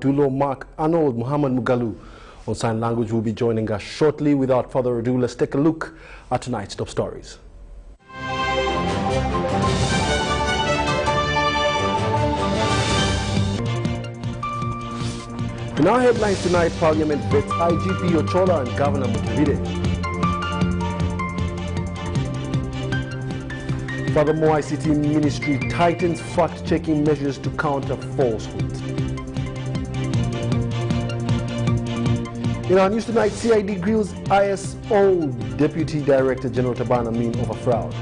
Dulo Mark Arnold Muhammad Mugalu on sign language will be joining us shortly. Without further ado, let's take a look at tonight's top stories. In our headlines tonight, Parliament vets IGP Ochola and Governor Mutevile. Furthermore, ICT Ministry tightens fact-checking measures to counter falsehoods. In our news tonight, CID grills ISO Deputy Director General Taban Amin over fraud.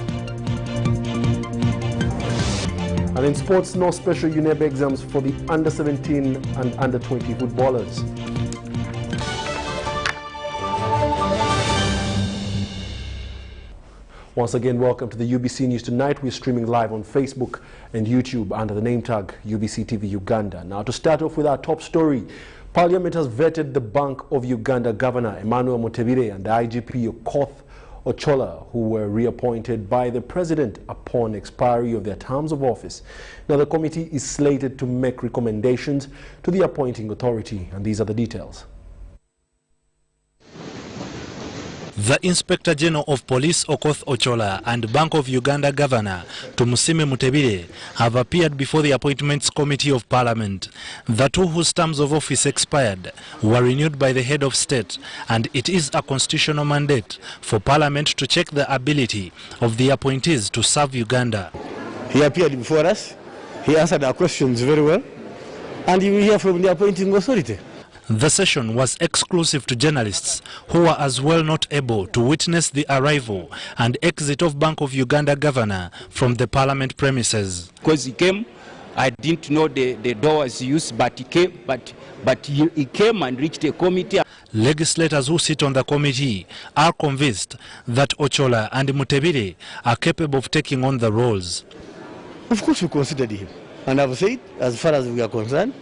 And in sports, no special UNEB exams for the under-17 and under-20 footballers. Once again, welcome to the UBC News Tonight. We're streaming live on Facebook and YouTube under the name tag UBC TV Uganda. Now, to start off with our top story, Parliament has vetted the Bank of Uganda Governor Emmanuel Mutevile and the IGP Okoth Ochola, who were reappointed by the President upon expiry of their terms of office. Now, the committee is slated to make recommendations to the appointing authority, and these are the details. The Inspector General of Police Okoth Ochola and Bank of Uganda Governor Tumusime Mutevile have appeared before the Appointments Committee of Parliament. The two whose terms of office expired were renewed by the head of state, and it is a constitutional mandate for Parliament to check the ability of the appointees to serve Uganda. He appeared before us, he answered our questions very well, and you will hear from the appointing authority. The session was exclusive to journalists who were as well not able to witness the arrival and exit of Bank of Uganda Governor from the Parliament premises. Because he came, I didn't know the door was used, but he came, he came and reached the committee. Legislators who sit on the committee are convinced that Ochola and Mutevile are capable of taking on the roles. Of course we considered him, and I've said, as far as we are concerned,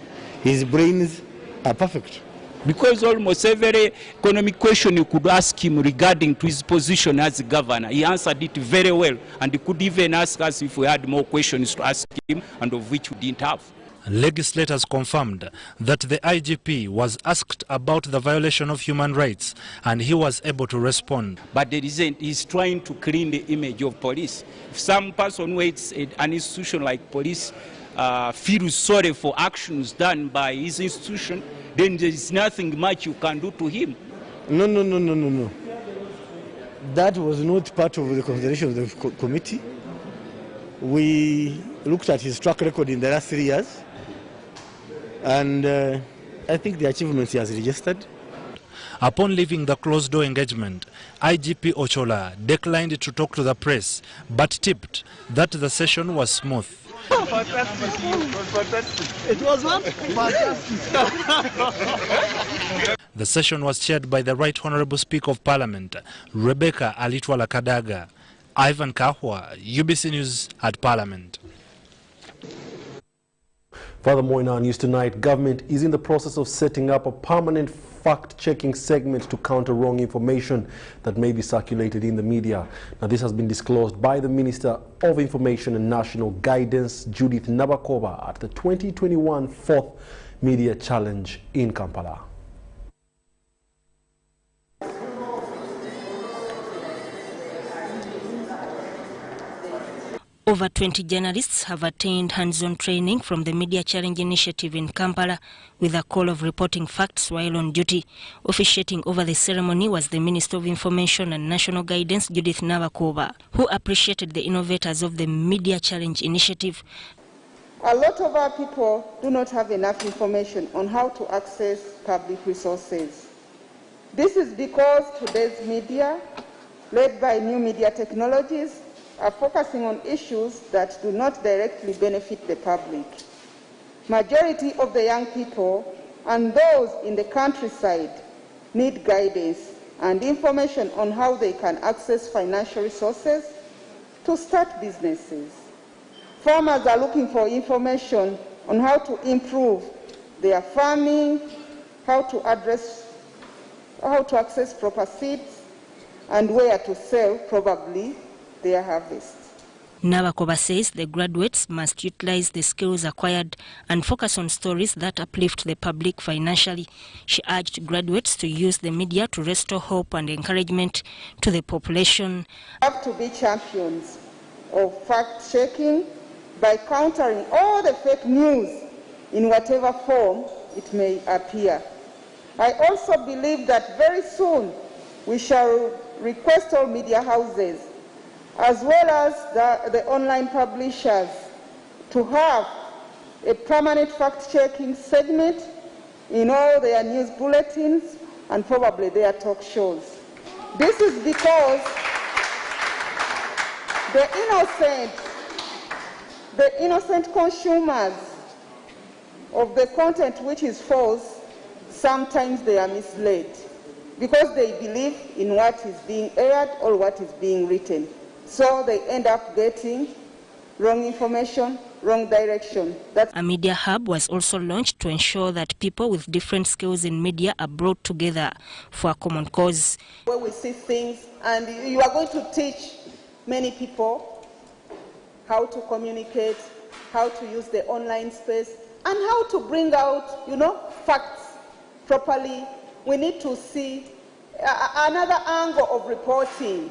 his brains are perfect. Because almost every economic question you could ask him regarding to his position as governor, he answered it very well, and he could even ask us if we had more questions to ask him, and of which we didn't have. Legislators confirmed that the IGP was asked about the violation of human rights, and he was able to respond. But the reason he's trying to clean the image of police. If some person waits at an institution like police feels sorry for actions done by his institution, then there is nothing much you can do to him. No. That was not part of the consideration of the committee. We looked at his track record in the last 3 years, and I think the achievements he has registered. Upon leaving the closed-door engagement, IGP Ochola declined to talk to the press, but tipped that the session was smooth. Fantastic. It was what? Fantastic. The session was chaired by the Right Honourable Speaker of Parliament, Rebecca Alitwala Kadaga. Ivan Kahwa, UBC News at Parliament. Furthermore, in our news tonight, government is in the process of setting up a permanent fact-checking segment to counter wrong information that may be circulated in the media. Now, this has been disclosed by the Minister of Information and National Guidance, Judith Nabakova, at the 2021 4th Media Challenge in Kampala. Over 20 journalists have attained hands-on training from the Media Challenge initiative in Kampala with a call of reporting facts while on duty. Officiating over the ceremony was the Minister of Information and National Guidance, Judith Nabakova, who appreciated the innovators of the Media Challenge initiative. A lot of our people do not have enough information on how to access public resources. This is because today's media, led by new media technologies, are focusing on issues that do not directly benefit the public. Majority of the young people and those in the countryside need guidance and information on how they can access financial resources to start businesses. Farmers are looking for information on how to improve their farming, how to access proper seeds, and where to sell probably their harvest. Nabakoba says the graduates must utilize the skills acquired and focus on stories that uplift the public financially. She urged graduates to use the media to restore hope and encouragement to the population. We have to be champions of fact-checking by countering all the fake news in whatever form it may appear. I also believe that very soon we shall request all media houses as well as the online publishers to have a permanent fact-checking segment in all their news bulletins and probably their talk shows. This is because the innocent consumers of the content which is false, sometimes they are misled because they believe in what is being aired or what is being written. So they end up getting wrong information, wrong direction. A media hub was also launched to ensure that people with different skills in media are brought together for a common cause. Where we see things, and you are going to teach many people how to communicate, how to use the online space, and how to bring out, facts properly. We need to see another angle of reporting.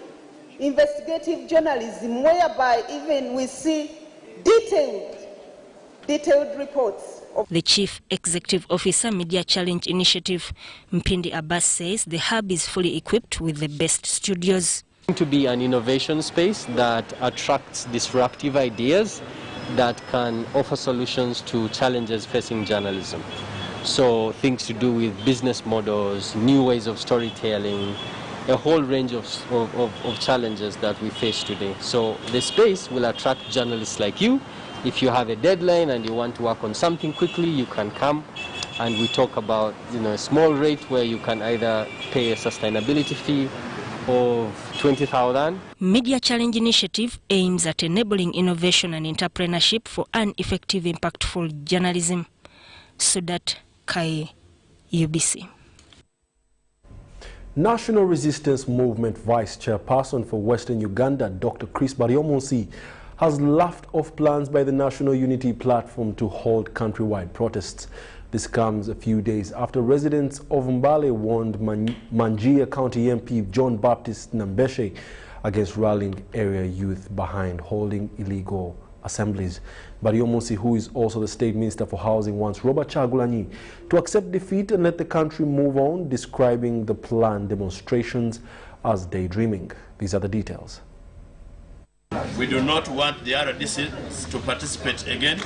Investigative journalism, whereby even we see detailed reports. The Chief Executive Officer, Media Challenge Initiative, Mpindi Abbas, says the hub is fully equipped with the best studios. To be an innovation space that attracts disruptive ideas that can offer solutions to challenges facing journalism. So things to do with business models, new ways of storytelling, a whole range of challenges that we face today. So the space will attract journalists like you. If you have a deadline and you want to work on something quickly, you can come and we talk about a small rate where you can either pay a sustainability fee of 20,000. Media Challenge Initiative aims at enabling innovation and entrepreneurship for an effective, impactful journalism. Sudat Kai, UBC. National Resistance Movement Vice Chairperson for Western Uganda, Dr. Chris Baryomunsi, has laughed off plans by the National Unity Platform to hold countrywide protests. This comes a few days after residents of Mbale warned Manjia County MP John Baptist Nambeshe against rallying area youth behind holding illegal assemblies. Baryomunsi, who is also the State Minister for Housing, wants Robert Kyagulanyi to accept defeat and let the country move on, describing the planned demonstrations as daydreaming. These are the details. We do not want the RDCs to participate again.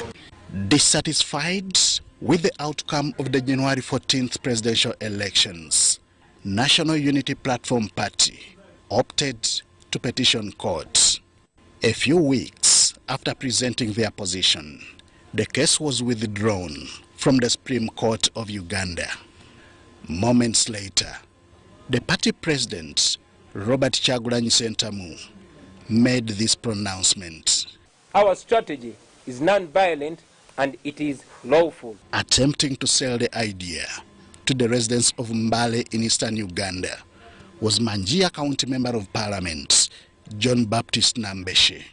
Dissatisfied with the outcome of the January 14th presidential elections, National Unity Platform Party opted to petition court. A few weeks after presenting their position, the case was withdrawn from the Supreme Court of Uganda. Moments later, the party president, Robert Kyagulanyi Ssentamu, made this pronouncement. Our strategy is non-violent and it is lawful. Attempting to sell the idea to the residents of Mbale in eastern Uganda was Manjia County Member of Parliament, John Baptist Nambeshe.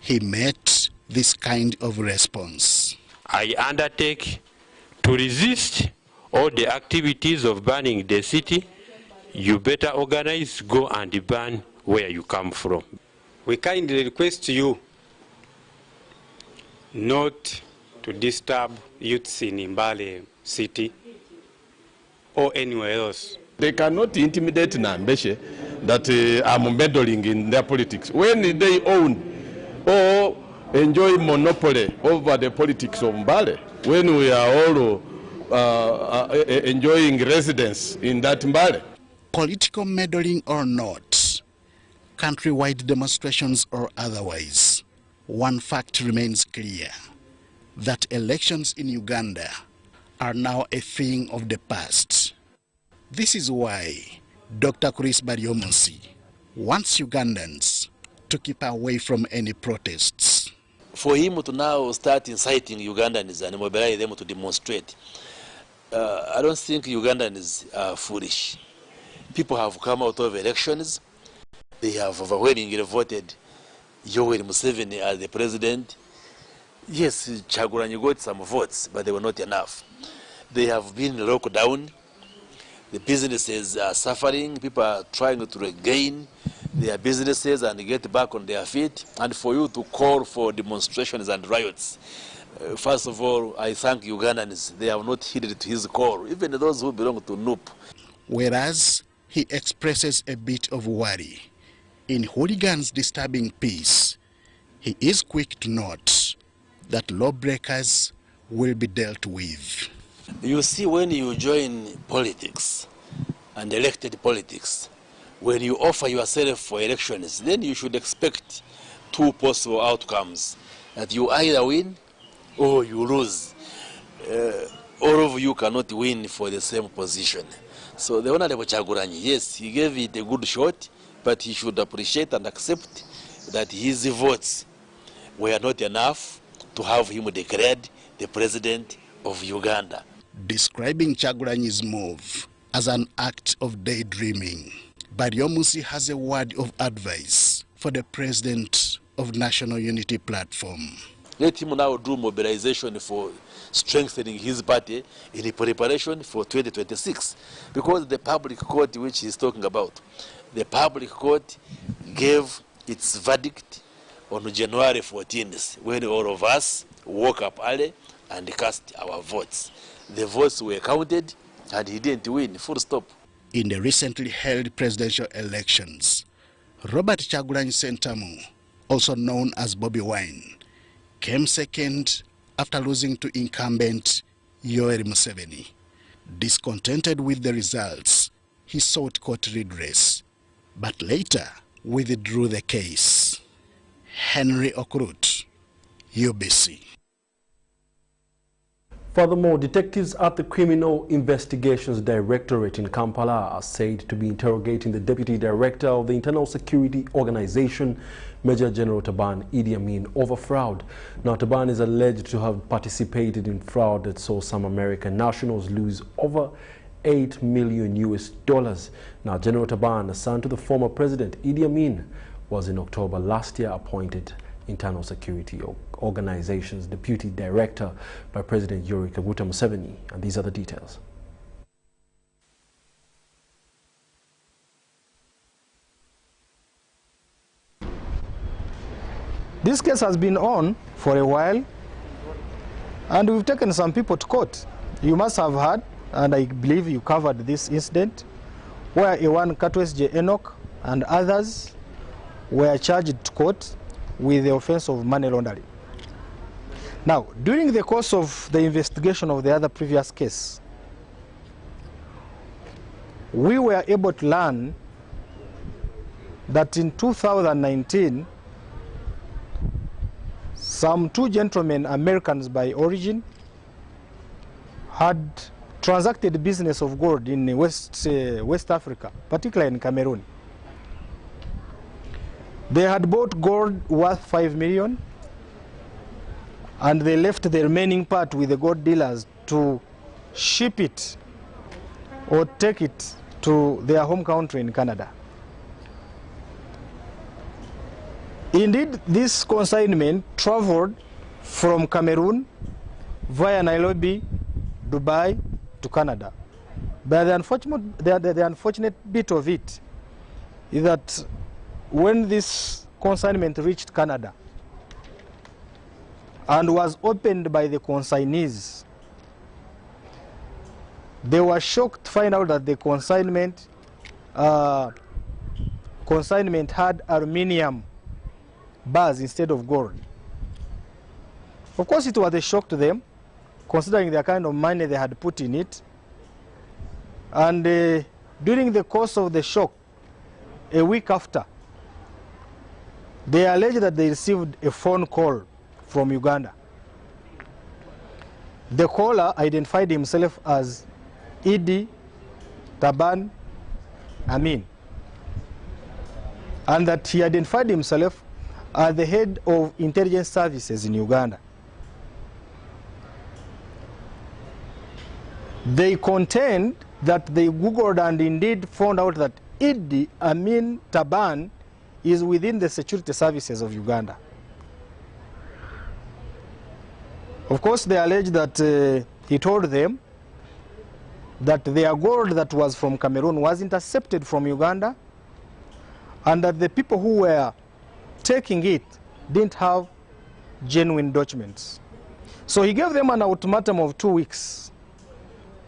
He met this kind of response. I undertake to resist all the activities of burning the city. You better organize, go and burn where you come from. We kindly request you not to disturb youths in Mbale city or anywhere else. They cannot intimidate Nambeshe that I'm meddling in their politics. When they own or enjoy monopoly over the politics of Mbale, when we are all enjoying residence in that Mbale. Political meddling or not, countrywide demonstrations or otherwise, one fact remains clear, that elections in Uganda are now a thing of the past. This is why Dr. Chris Baryomunsi wants Ugandans to keep away from any protests. For him to now start inciting Ugandans and mobilize them to demonstrate, I don't think Ugandans are foolish. People have come out of elections. They have overwhelmingly voted Yoweri Museveni as the president. Yes, Kyagulanyi got some votes, but they were not enough. They have been locked down. The businesses are suffering. People are trying to regain their businesses and get back on their feet. And for you to call for demonstrations and riots, first of all, I thank Ugandans. They have not heeded to his call, even those who belong to NUP. Whereas he expresses a bit of worry in hooligans disturbing peace, he is quick to note that lawbreakers will be dealt with. You see, when you join politics and elected politics, when you offer yourself for elections, then you should expect two possible outcomes, that you either win or you lose. All of you cannot win for the same position. So the Honorable Kyagulanyi, yes, he gave it a good shot, but he should appreciate and accept that his votes were not enough to have him declared the president of Uganda. Describing Kyagulanyi's move as an act of daydreaming, Baryomunsi has a word of advice for the president of National Unity Platform. Let him now do mobilization for strengthening his party in preparation for 2026. Because the public court which he's talking about, the public court gave its verdict on January 14th, when all of us woke up early and cast our votes. The votes were counted and he didn't win, full stop. In the recently held presidential elections, Robert Kyagulanyi Ssentamu, also known as Bobi Wine, came second after losing to incumbent Yoweri Museveni. Discontented with the results, he sought court redress, but later withdrew the case. Henry Okrut, UBC. Furthermore, detectives at the Criminal Investigations Directorate in Kampala are said to be interrogating the Deputy Director of the Internal Security Organization, Major General Taban Idi Amin, over fraud. Now, Taban is alleged to have participated in fraud that saw some American nationals lose over $8 million. Now, General Taban, a son to the former President Idi Amin, was in October last year appointed Internal Security Organization's Deputy Director by President Yoweri Kaguta Museveni. And these are the details. This case has been on for a while, and we've taken some people to court. You must have heard, and I believe you covered this incident, where Ewan Katwes Enoch and others were charged to court with the offense of money laundering. Now, during the course of the investigation of the other previous case, we were able to learn that in 2019, some two gentlemen, Americans by origin, had transacted business of gold in West Africa, particularly in Cameroon. They had bought gold worth 5 million, and they left the remaining part with the gold dealers to ship it or take it to their home country in Canada. Indeed, this consignment traveled from Cameroon via Nairobi, Dubai to Canada. But the unfortunate bit of it is that when this consignment reached Canada and was opened by the consignees, they were shocked to find out that the consignment had aluminium bars instead of gold. Of course, it was a shock to them, considering the kind of money they had put in it. And during the course of the shock, a week after, they alleged that they received a phone call from Uganda. The caller identified himself as Idi Taban Amin, and that he identified himself as the head of intelligence services in Uganda. They contend that they Googled and indeed found out that Idi Amin Taban is within the security services of Uganda. Of course, they allege that he told them that their gold that was from Cameroon was intercepted from Uganda, and that the people who were taking it didn't have genuine documents. So he gave them an ultimatum of 2 weeks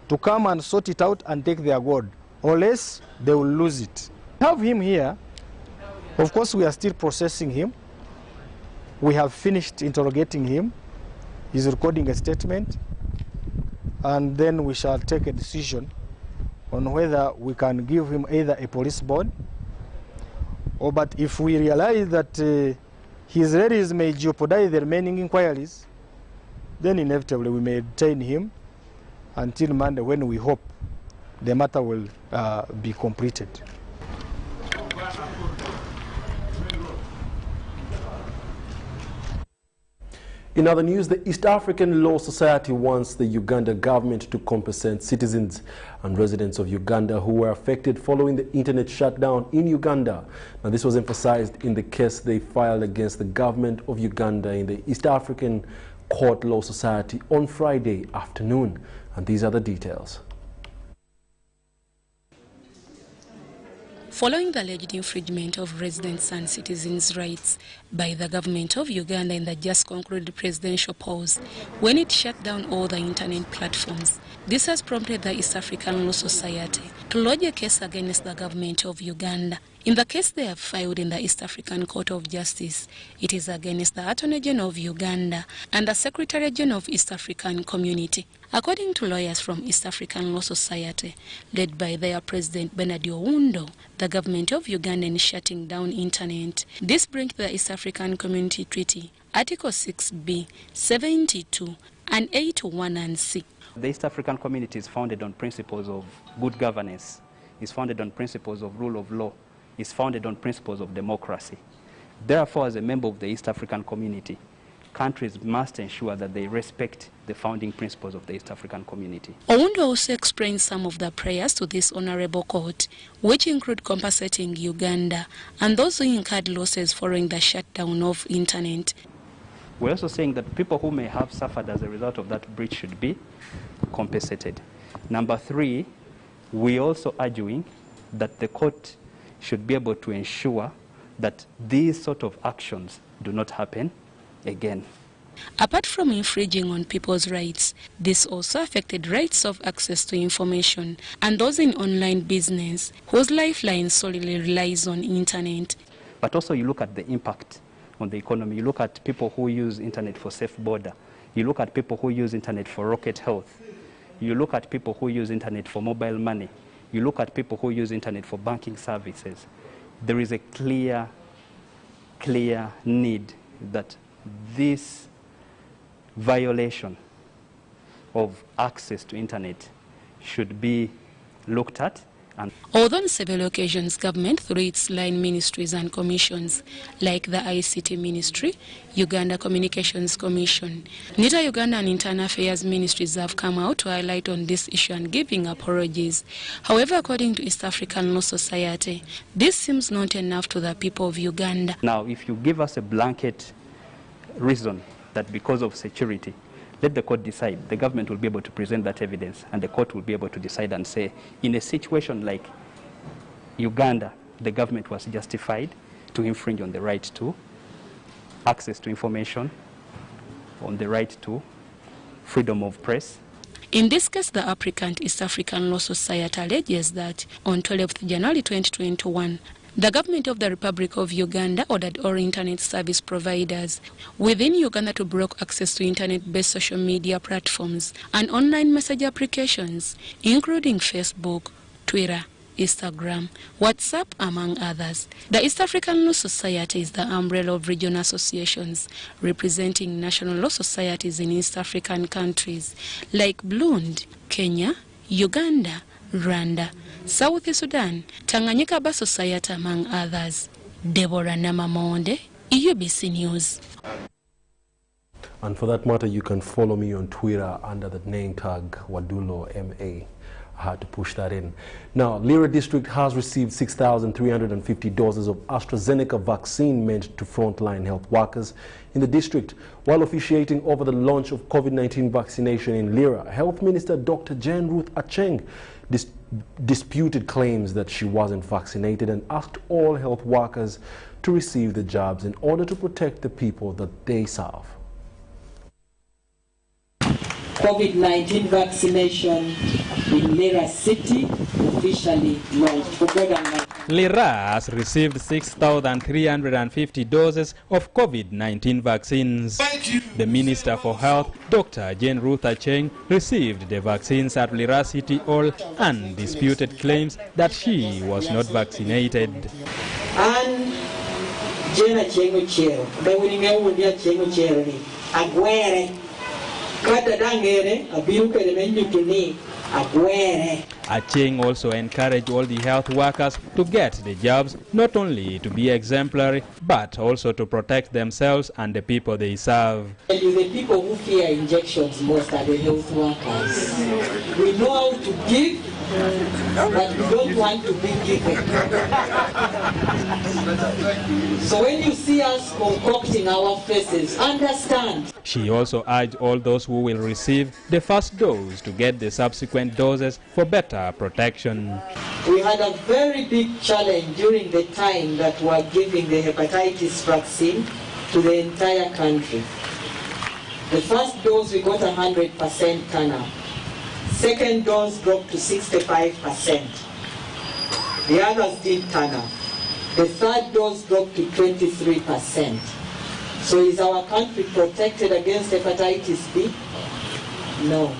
to come and sort it out and take their gold, or else they will lose it. We have him here. Of course, we are still processing him. We have finished interrogating him. He's recording a statement, and then we shall take a decision on whether we can give him either a police bond, or but if we realize that his release may jeopardize the remaining inquiries, then inevitably we may detain him until Monday, when we hope the matter will be completed. In other news, the East African Law Society wants the Uganda government to compensate citizens and residents of Uganda who were affected following the internet shutdown in Uganda. Now, this was emphasized in the case they filed against the government of Uganda in the East African Court Law Society on Friday afternoon. And these are the details. Following the alleged infringement of residents' and citizens' rights by the government of Uganda in the just concluded presidential pause, when it shut down all the internet platforms, this has prompted the East African Law Society to lodge a case against the government of Uganda. In the case they have filed in the East African Court of Justice, it is against the Attorney General of Uganda and the Secretary General of East African Community. According to lawyers from East African Law Society, led by their president Bernard Oundo, the government of Uganda is shutting down internet. This brings the East African Community Treaty, Article 6B, 72, and 81 and C. The East African Community is founded on principles of good governance, is founded on principles of rule of law, is founded on principles of democracy. Therefore, as a member of the East African Community, countries must ensure that they respect the founding principles of the East African Community. Oundo also explained some of the prayers to this honorable court, which include compensating Uganda and those who incurred losses following the shutdown of internet. We're also saying that people who may have suffered as a result of that breach should be compensated. Number 3, we're also arguing that the court should be able to ensure that these sort of actions do not happen again. Apart from infringing on people's rights, this also affected rights of access to information and those in online business whose lifeline solely relies on internet. But also you look at the impact on the economy. You look at people who use internet for safe border. You look at people who use internet for rocket health. You look at people who use internet for mobile money. You look at people who use internet for banking services. There is a clear need that this violation of access to internet should be looked at. Although on several occasions, government through its line ministries and commissions, like the ICT Ministry, Uganda Communications Commission, NITA Uganda and Internal Affairs Ministries have come out to highlight on this issue and giving apologies. However, according to East African Law Society, this seems not enough to the people of Uganda. Now, if you give us a blanket reason that because of security, let the court decide. The government will be able to present that evidence, and the court will be able to decide and say, in a situation like Uganda, the government was justified to infringe on the right to access to information, on the right to freedom of press. In this case, the applicant, East African Law Society, alleges that on 12th January 2021, the government of the Republic of Uganda ordered all internet service providers within Uganda to block access to internet-based social media platforms and online message applications, including Facebook, Twitter, Instagram, WhatsApp, among others. The East African Law Society is the umbrella of regional associations representing national law societies in East African countries like Burundi, Kenya, Uganda, Rwanda, South Sudan, Tanganyika Bar Society, among others. Deborah Namamonde, UBC News. And for that matter, you can follow me on Twitter under the name tag Wadulo MA. had to push that in. Now, Lira District has received 6,350 doses of AstraZeneca vaccine meant to frontline health workers in the district. While officiating over the launch of COVID-19 vaccination in Lira, Health Minister Dr. Jane Ruth Acheng disputed claims that she wasn't vaccinated and asked all health workers to receive the jabs in order to protect the people that they serve. COVID-19 vaccination in Lira City officially launched. Lira has received 6,350 doses of COVID-19 vaccines. The Minister for Health, Dr. Jane Ruth Acheng, received the vaccines at Lira City Hall and disputed claims that she was not vaccinated. And Jane Acheng Ochero, the winning Acheng Ochero, Aguere. Acheng also encouraged all the health workers to get the jobs, not only to be exemplary, but also to protect themselves and the people they serve. The people who fear injections most are the health workers. We know how to give, but we don't want to be given. So when you see us concocting our faces, understand. She also urged all those who will receive the first dose to get the subsequent doses for better protection. We had a very big challenge during the time that we were giving the hepatitis vaccine to the entire country. The first dose we got 100% turnout. Second dose dropped to 65%. The others did turn up. The third dose dropped to 23%. So is our country protected against hepatitis B? No.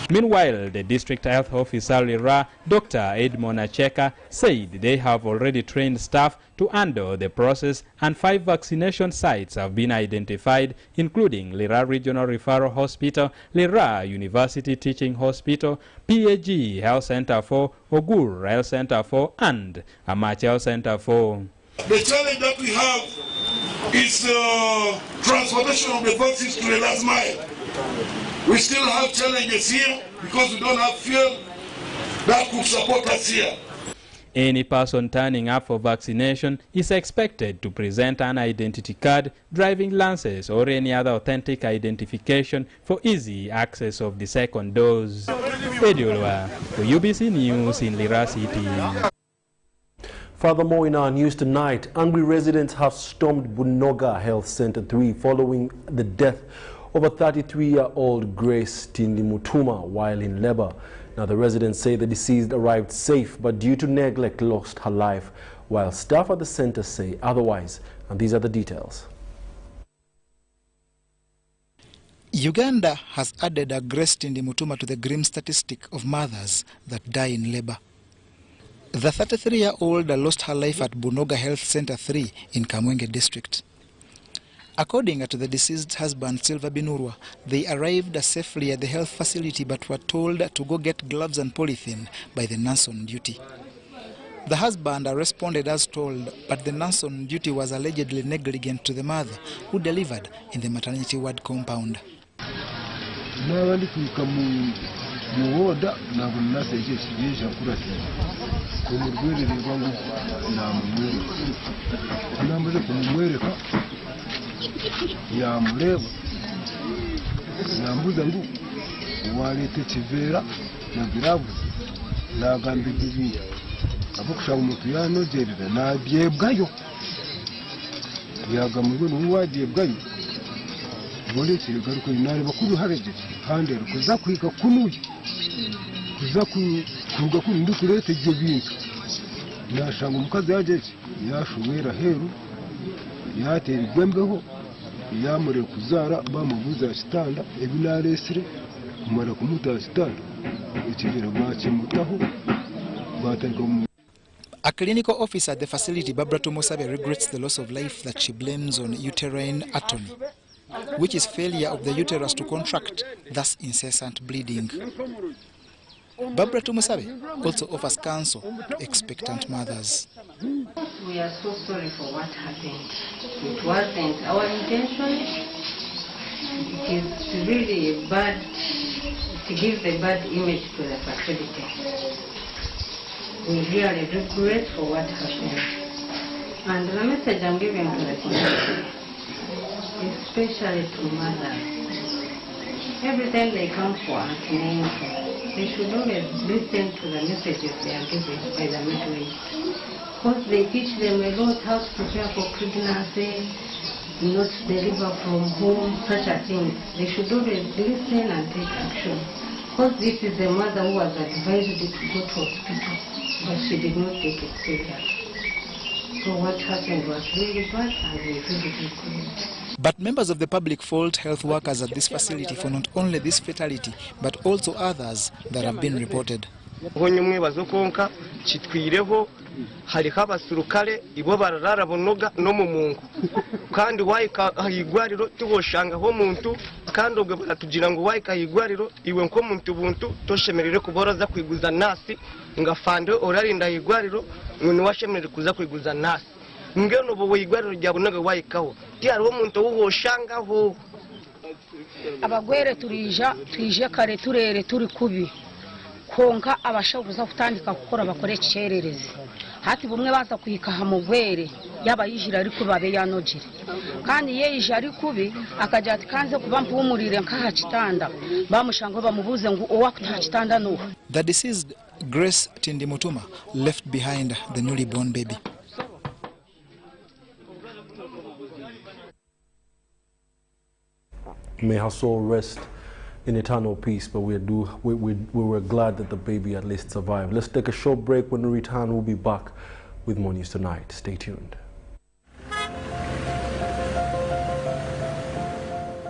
Meanwhile, the district health officer Lira, Dr. Edmond Acheka, said they have already trained staff to handle the process and 5 vaccination sites have been identified, including Lira Regional Referral Hospital, Lira University Teaching Hospital, PAG Health Center 4, Ogur Health Center 4, and Amach Health Center 4. The challenge that we have is transportation of the vaccines to the last mile. We still have challenges here because we don't have fuel that could support us here. Any person turning up for vaccination is expected to present an identity card, driving license, or any other authentic identification for easy access of the second dose. Ediolwa for UBC News in Lira City. Furthermore, in our news tonight, angry residents have stormed Bunoga Health Center 3 following the death of a 33-year-old Grace Tindimutuma while in labor. Now, the residents say the deceased arrived safe, but due to neglect lost her life, while staff at the center say otherwise. And these are the details. Uganda has added a Grace Tindimutuma to the grim statistic of mothers that die in labor. The 33-year-old lost her life at Bunoga Health Center 3 in Kamwenge district. According to the deceased husband, Silva Binurwa, they arrived safely at the health facility but were told to go get gloves and polythene by the nurse on duty. The husband responded as told, but the nurse on duty was allegedly negligent to the mother, who delivered in the maternity ward compound. Yamureba nambuza ngu walete kivera na giravu nagamba ibintu abukushaka umuntu yanogerera nabyebwayo yagamurwe n'uwadyebwayo bolekere garuko inari bakuru hareje hande kuza kwiga kunuye kuza kuruga kundi kurete ibyo bintu nashanga umukazi yajeje yashubera heru yatera igwembeho yamure kuzara bamubuza kitanda ebinaresire kumara kumuta kitanda ikigera bakimutaho batarika. A clinical officer at the facility, Barbara Tumosabe, regrets the loss of life that she blames on uterine atony, which is failure of the uterus to contract, thus incessant bleeding. Barbara Tumosabe also offers counsel to expectant mothers. We are so sorry for what happened. It wasn't our intention. It is really a bad to give the bad image to the facility. We really regret for what happened. And the message I'm giving to the community, especially to mothers, every time they come for antenatal, they should always listen to the messages they are given by the midwives. Because they teach them a lot how to prepare for pregnancy, not deliver from home, such a thing. They should always listen and take action. Because this is the mother who was advised to go to hospital, but she did not take it serious. So what happened was really bad and we really regret. But members of the public fault health workers at this facility for not only this fatality, but also others that have been reported. hariko abasirukare ibo bararara bonoga no mu mungu kandi wayikahigwariro tuboshangaho muntu kandi ubwo baratugira ngo wayikahigwariro iwe nko muntu buntu toshemerere kuboroza kwiguza nasi ngafande orarinda higwariro ngo niwashemerere kuza kwiguza nasi ngeno bo wigwariro rya bonoga wayikaho tiari wo muntu wuboshangaho abagwere twije kare turere turi kubi konka abashabuza kutandika gukora bakore cyerereze hati bumwe baza kuyikaha mu gwere yaba yijira ariko babe yanogire kandi ye yije ari kubi akajya ati kanze kuba mpumurire nkaha kitanda bamushango bamubuze ngo uwa kutaha kitanda no. The deceased Grace Tindimutuma left behind the newly born baby. May her soul rest in eternal peace, but we were glad that the baby at least survived. Let's take a short break. When we return, we'll be back with more news tonight. Stay tuned.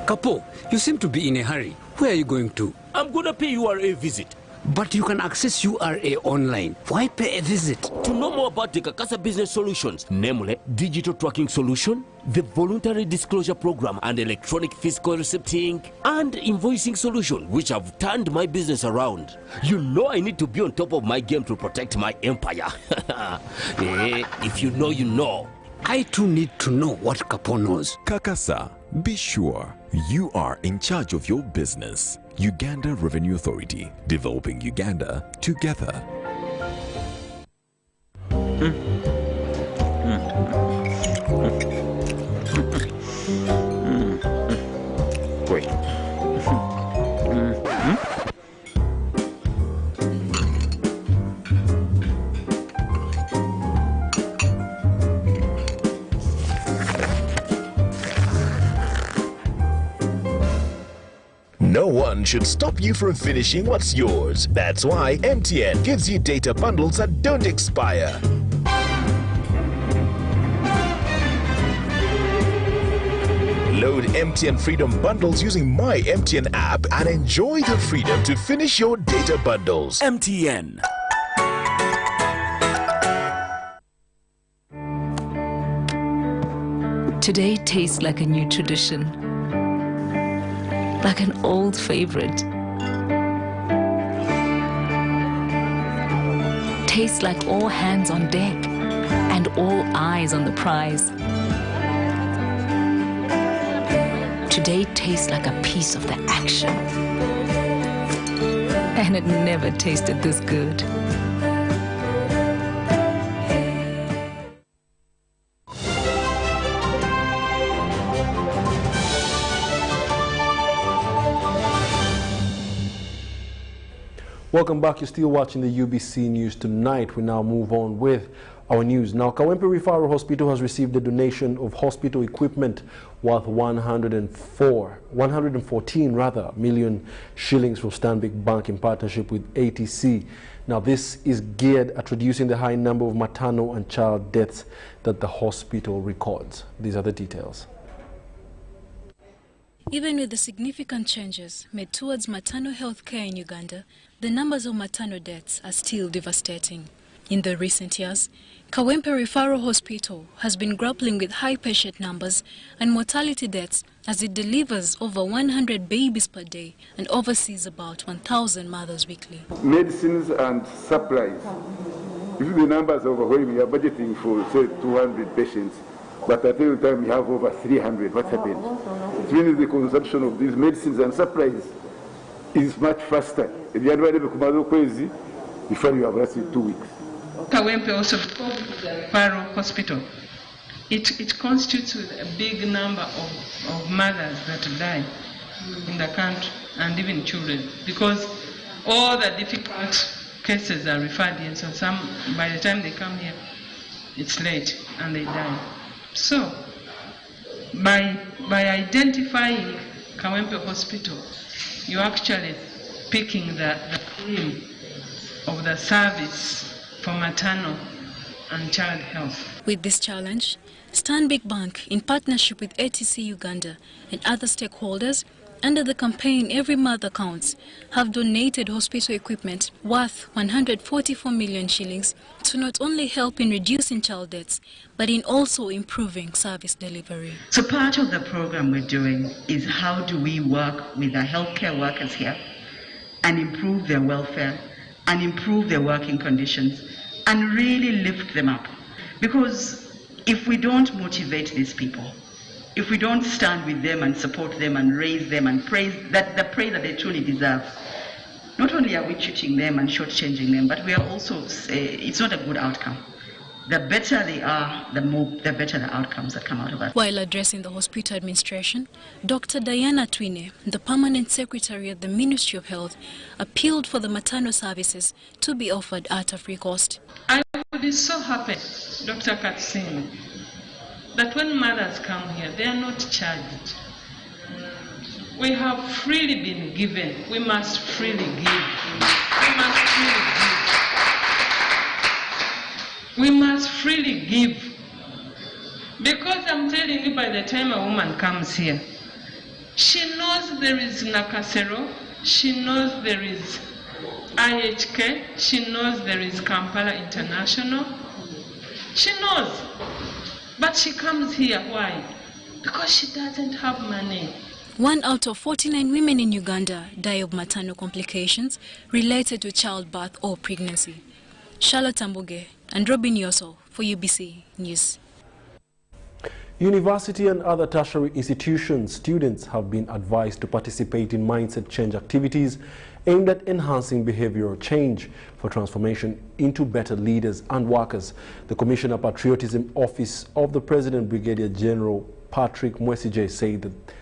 Kapo, you seem to be in a hurry. Where are you going to? I'm going to pay URA visit. But you can access URA online. Why pay a visit? To know more about the Kakasa business solutions, namely digital tracking solution, the voluntary disclosure program, and electronic fiscal receipting and invoicing solution, which have turned my business around. You know I need to be on top of my game to protect my empire. If you know, you know. I too need to know what Kapo knows. Kakasa, be sure you are in charge of your business. Uganda Revenue Authority, developing Uganda together. Wait. No one should stop you from finishing what's yours. That's why MTN gives you data bundles that don't expire. Load MTN Freedom bundles using My MTN app and enjoy the freedom to finish your data bundles. MTN. Today tastes like a new tradition. Like an old favorite. Tastes like all hands on deck and all eyes on the prize. Today tastes like a piece of the action. And it never tasted this good. Welcome back. You're still watching the UBC News Tonight. We now move on with our news. Now, Kawempe Referral Hospital has received a donation of hospital equipment worth 114 million shillings from Stanbic Bank in partnership with ATC. Now, this is geared at reducing the high number of maternal and child deaths that the hospital records. These are the details. Even with the significant changes made towards maternal health care in Uganda, the numbers of maternal deaths are still devastating. In the recent years, Kawempe Referral Hospital has been grappling with high patient numbers and mortality deaths as it delivers over 100 babies per day and oversees about 1,000 mothers weekly. Medicines and supplies. If the numbers are overwhelming, we are budgeting for, say, 200 patients, but at the time we have over 300. What happened? It means the consumption of these medicines and supplies is much faster. Before you have lasted 2 weeks. Kawempe also referral hospital. It constitutes a big number of mothers that die in the country and even children, because all the difficult cases are referred here. So some, by the time they come here, it's late and they die. So by identifying Kawempe Hospital, you're actually picking the cream of the service for maternal and child health. With this challenge, Stanbic Bank, in partnership with ATC Uganda and other stakeholders, under the campaign Every Mother Counts, have donated hospital equipment worth 144 million shillings to not only help in reducing child deaths, but in also improving service delivery. So part of the program we're doing is how do we work with our healthcare workers here and improve their welfare and improve their working conditions and really lift them up. Because if we don't motivate these people, if we don't stand with them and support them and raise them and praise that the praise that they truly deserve, not only are we cheating them and shortchanging them, but we are also, it's not a good outcome. The better they are, the better the outcomes that come out of that. While addressing the hospital administration, Dr. Diana Twine, the permanent secretary at the Ministry of Health, appealed for the maternal services to be offered at a free cost. I would be so happy, Dr. Katsini, that when mothers come here, they are not charged. We have freely been given. We must freely give. We must freely give. We must freely give. Because I'm telling you, by the time a woman comes here, she knows there is Nakasero, she knows there is IHK, she knows there is Kampala International. She knows. But she comes here, why? Because she doesn't have money. 1 out of 49 women in Uganda die of maternal complications related to childbirth or pregnancy. Charlotte Ambuge and Robin Yoso for UBC News. University and other tertiary institutions, students have been advised to participate in mindset change activities aimed at enhancing behavioral change for transformation into better leaders and workers. The Commissioner Patriotism Office of the President, Brigadier General Patrick Mwesije,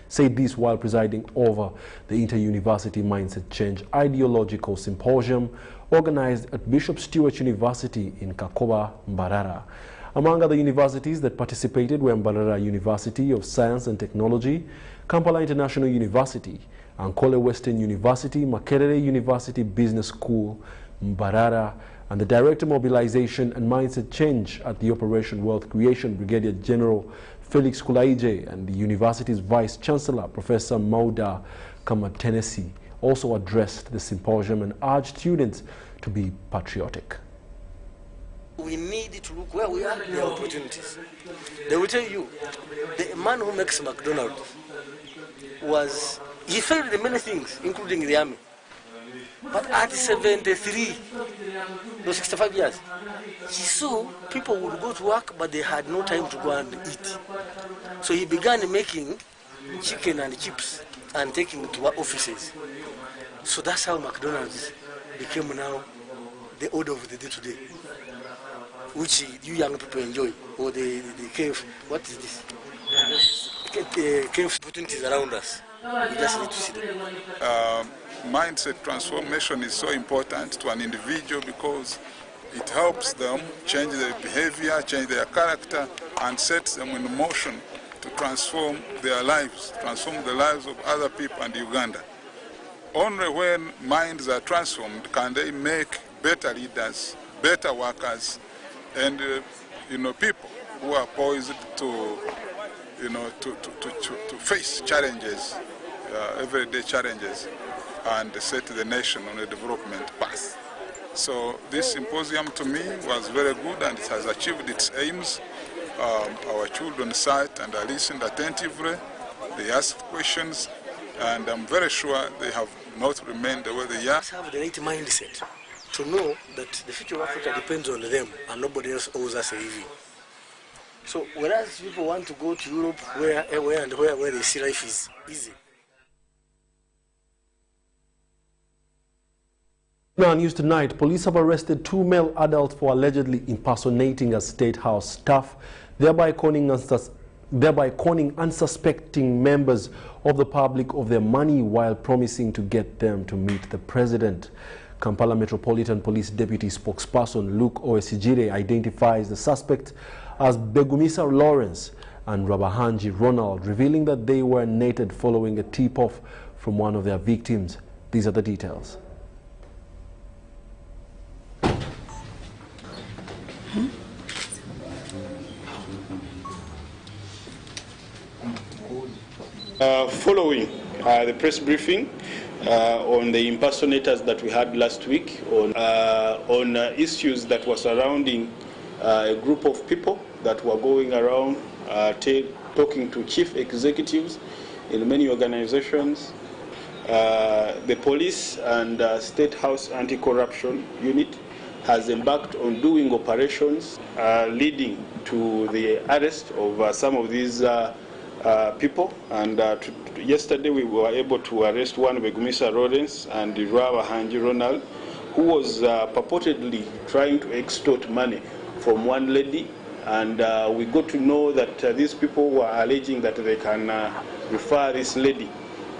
said this while presiding over the Inter-University Mindset Change Ideological Symposium organized at Bishop Stewart University in Kakoba, Mbarara. Among other universities that participated were Mbarara University of Science and Technology, Kampala International University, Ankole Western University, Makerere University Business School, Mbarara, and the Director Mobilization and Mindset Change at the Operation Wealth Creation, Brigadier General Felix Kulaije, and the university's Vice Chancellor, Professor Mauda Kamatenesi, also addressed the symposium and urged students to be patriotic. We need to look where we are, the opportunities. They will tell you, the man who makes McDonald's he failed in many things, including the army. But at 73, no 65 years, he saw people would go to work, but they had no time to go and eat. So he began making chicken and chips and taking it to offices. So that's how McDonald's became now the order of the day today, which you young people enjoy, or the cave. What is this? Cave opportunities around us. We just need to see them. Mindset transformation is so important to an individual because it helps them change their behavior, change their character, and sets them in motion to transform their lives, transform the lives of other people and Uganda. Only when minds are transformed can they make better leaders, better workers, and people who are poised to to face challenges, everyday challenges, and set the nation on a development path. So this symposium to me was very good, and it has achieved its aims. Our children sat and listened attentively. They asked questions, and I'm very sure they have not remained the way they are. Have the right mindset to know that the future of Africa depends on them, and nobody else owes us a living. So whereas people want to go to Europe where they see life is easy, Now, news tonight, police have arrested 2 male adults for allegedly impersonating as State House staff, thereby conning unsuspecting members of the public of their money while promising to get them to meet the president. Kampala Metropolitan Police Deputy Spokesperson Luke Owesigire identifies the suspect as Begumisa Lawrence and Rabahanji Ronald, revealing that they were nated following a tip-off from one of their victims. These are the details. Following the press briefing on the impersonators that we had last week on issues that were surrounding a group of people that were going around talking to chief executives in many organizations, the police and State House Anti-Corruption Unit has embarked on doing operations leading to the arrest of some of these people, and yesterday we were able to arrest one, Begumisa Lawrence, and Rabahanji Ronald, who was purportedly trying to extort money from one lady, and we got to know that these people were alleging that they can refer this lady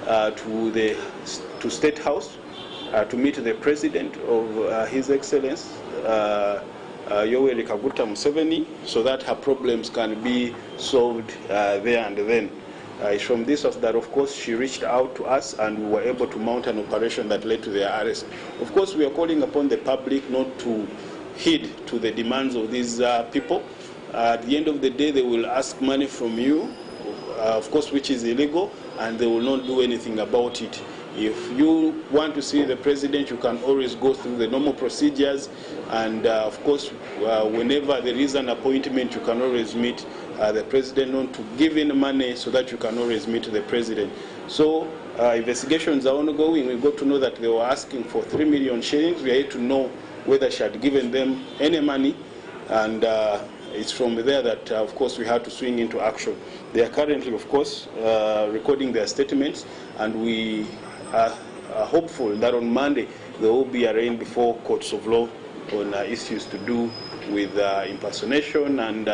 to State House to meet the President of His Excellency Yoweri Kaguta Museveni, so that her problems can be solved there and then. It's from this that, of course, she reached out to us and we were able to mount an operation that led to their arrest. Of course, we are calling upon the public not to heed to the demands of these people. At the end of the day, they will ask money from you, of course, which is illegal, and they will not do anything about it. If you want to see the president, you can always go through the normal procedures, and of course, whenever there is an appointment, you can always meet the president, not to give in money so that you can always meet the president. So investigations are ongoing. We got to know that they were asking for 3 million shillings. We are yet to know whether she had given them any money, and it's from there that, of course, we had to swing into action. They are currently, of course, recording their statements, and we are hopeful that on Monday they will be arraigned before courts of law on issues to do with impersonation and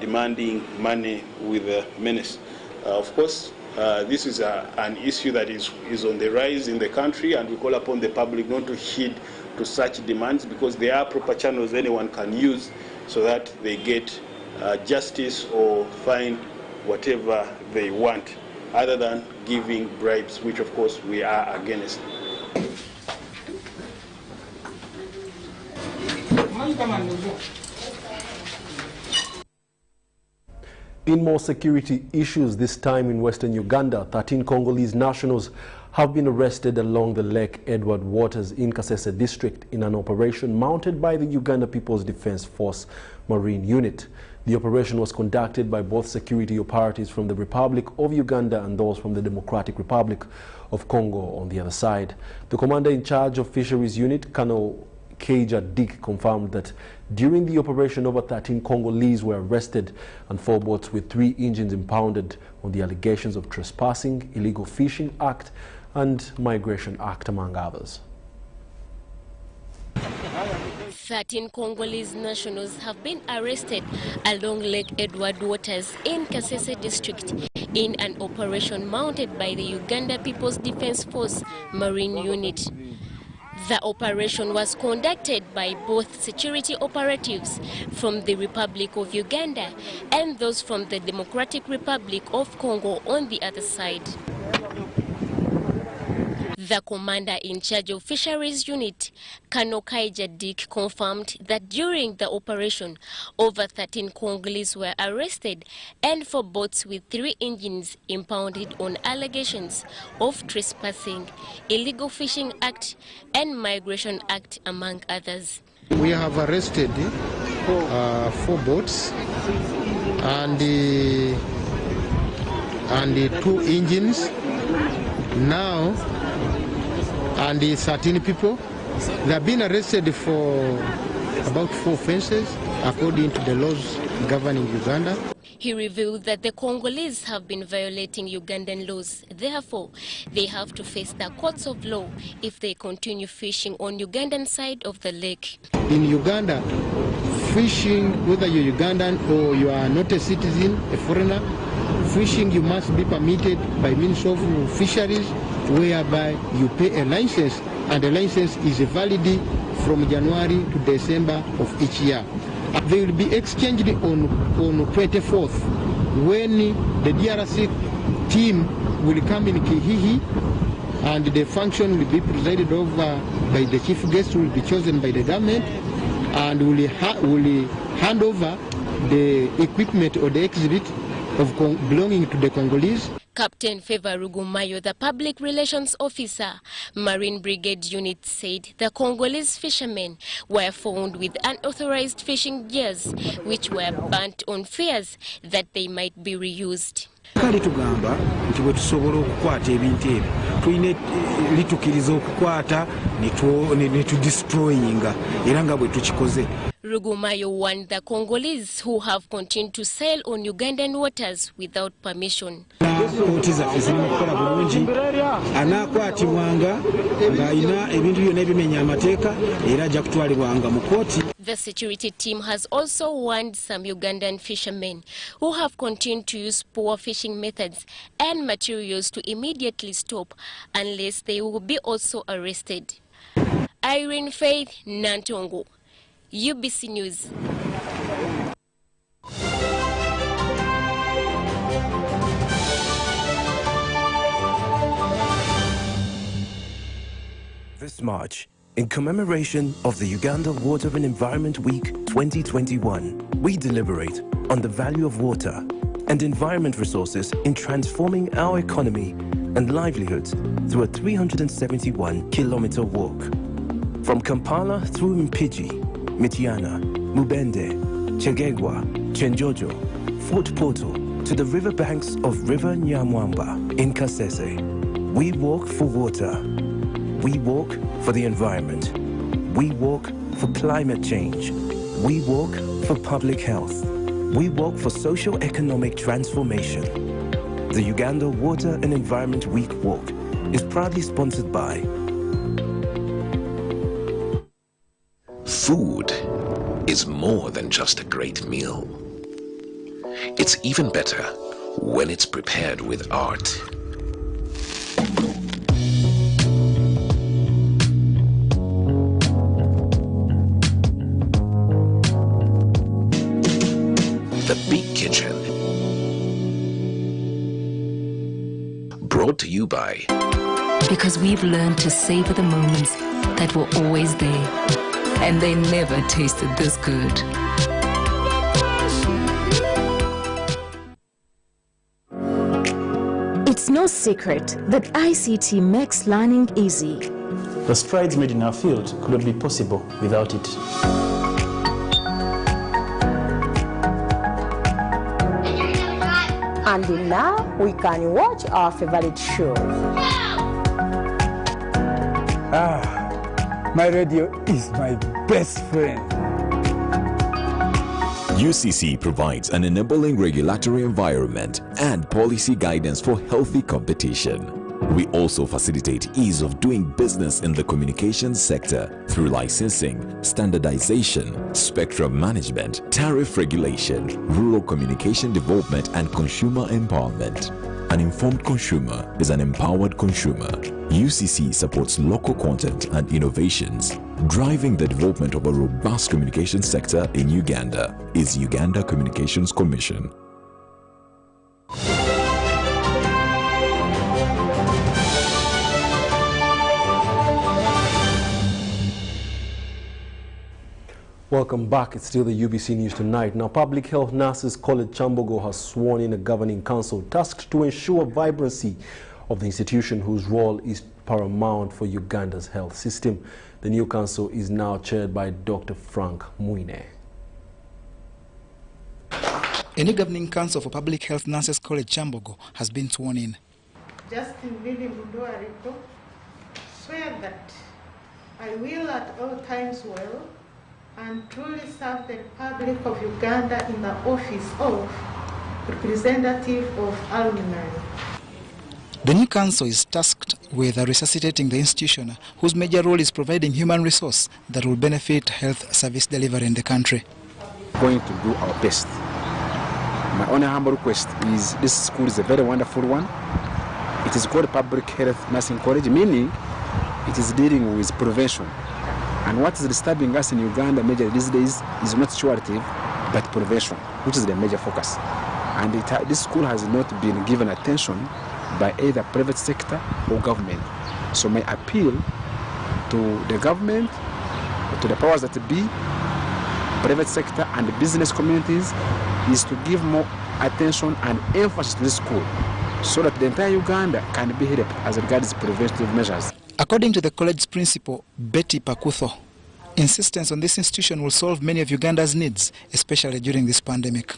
demanding money with menace. Of course, this is an issue that is on the rise in the country, and we call upon the public not to heed to such demands, because there are proper channels anyone can use so that they get justice or find whatever they want, other than giving bribes, which of course we are against. In more security issues, this time in Western Uganda, 13 Congolese nationals have been arrested along the Lake Edward waters in Kasese district in an operation mounted by the Uganda People's Defense Force Marine Unit. The operation was conducted by both security operatives from the Republic of Uganda and those from the Democratic Republic of Congo on the other side. The commander in charge of Fisheries Unit, Colonel Keija Dick, confirmed that during the operation over 13 Congolese were arrested and 4 boats with 3 engines impounded on the allegations of trespassing, illegal fishing act and Migration Act, among others. 13 Congolese nationals have been arrested along Lake Edward waters in Kasese district in an operation mounted by the Uganda People's Defense Force Marine Unit. The operation was conducted by both security operatives from the Republic of Uganda and those from the Democratic Republic of Congo on the other side. The commander in charge of Fisheries Unit, Colonel Keija Dick, confirmed that during the operation, over 13 Congolese were arrested and 4 boats with 3 engines impounded on allegations of trespassing, illegal fishing act and Migration Act, among others. We have arrested 4 boats and 2 engines now, and 13 people. They have been arrested for about 4 offenses, according to the laws governing Uganda. He revealed that the Congolese have been violating Ugandan laws. Therefore, they have to face the courts of law if they continue fishing on Ugandan side of the lake. In Uganda, fishing, whether you're Ugandan or you are not a citizen, a foreigner, fishing you must be permitted by means of fisheries, whereby you pay a license, and the license is valid from January to December of each year. They will be exchanged on 24th when the DRC team will come in Kihihi, and the function will be presided over by the chief guest who will be chosen by the government, and will hand over the equipment or the exhibit belonging to the Congolese. Captain Favor Rugumayo, the public relations officer, Marine Brigade Unit, said the Congolese fishermen were found with unauthorized fishing gears which were burnt on fears that they might be reused. Kali tugamba nti bwe tusobola okukwata ebintu ebyo tulina litukiriza okukwata ne tudestroyinga era nga bwe tukikoze. Rugumayo warned the Congolese who have continued to sail on Ugandan waters without permission. Kooti zaffe zirina okukola bulungi, anaakwatibwanga ng'alina ebintu byonna ebimenya amateeka era ajja kutwalibwanga mu kooti. The security team has also warned some Ugandan fishermen who have continued to use poor fishing methods and materials to immediately stop unless they will be also arrested. Irene Faith, Nantongo, UBC News. This March, in commemoration of the Uganda Water and Environment Week 2021, we deliberate on the value of water and environment resources in transforming our economy and livelihoods through a 371-kilometer walk. From Kampala through Mpiji, Mityana, Mubende, Chegegwa, Chenjojo, Fort Portal, to the riverbanks of River Nyamwamba in Kasese, we walk for water. We walk for the environment. We walk for climate change. We walk for public health. We walk for socio-economic transformation. The Uganda Water and Environment Week Walk is proudly sponsored by Food is more than just a great meal. It's even better when it's prepared with art. The Big Kitchen. Brought to you by... Because we've learned to savor the moments that were always there, and they never tasted this good. It's no secret that ICT makes learning easy. The strides made in our field could not be possible without it. And now we can watch our favorite show. My radio is my best friend. UCC provides an enabling regulatory environment and policy guidance for healthy competition. We also facilitate ease of doing business in the communications sector through licensing, standardization, spectrum management, tariff regulation, rural communication development, and consumer empowerment. An informed consumer is an empowered consumer. UCC supports local content and innovations. Driving the development of a robust communication sector in Uganda is Uganda Communications Commission. Welcome back. It's still the UBC News Tonight. Now, Public Health Nurses College Chambogo has sworn in a governing council tasked to ensure vibrancy of the institution whose role is paramount for Uganda's health system. The new council is now chaired by Dr. Frank Muine. A new governing council for Public Health Nurses College Chambogo has been sworn in. Justin Billy Mudoariko, swear that I will at all times well and truly serve the Republic of Uganda in the office of Representative of Alumni. The new council is tasked with resuscitating the institution, whose major role is providing human resource that will benefit health service delivery in the country. Going to do our best. My only humble request is this school is a very wonderful one. It is called Public Health Nursing College, meaning it is dealing with prevention. And what is disturbing us in Uganda major these days is not curative, but prevention, which is the major focus. And this school has not been given attention by either private sector or government. So my appeal to the government, to the powers that be, private sector and business communities is to give more attention and emphasis to this school so that the entire Uganda can be helped as regards preventive measures. According to the college's principal, Betty Pakutho, insistence on this institution will solve many of Uganda's needs, especially during this pandemic.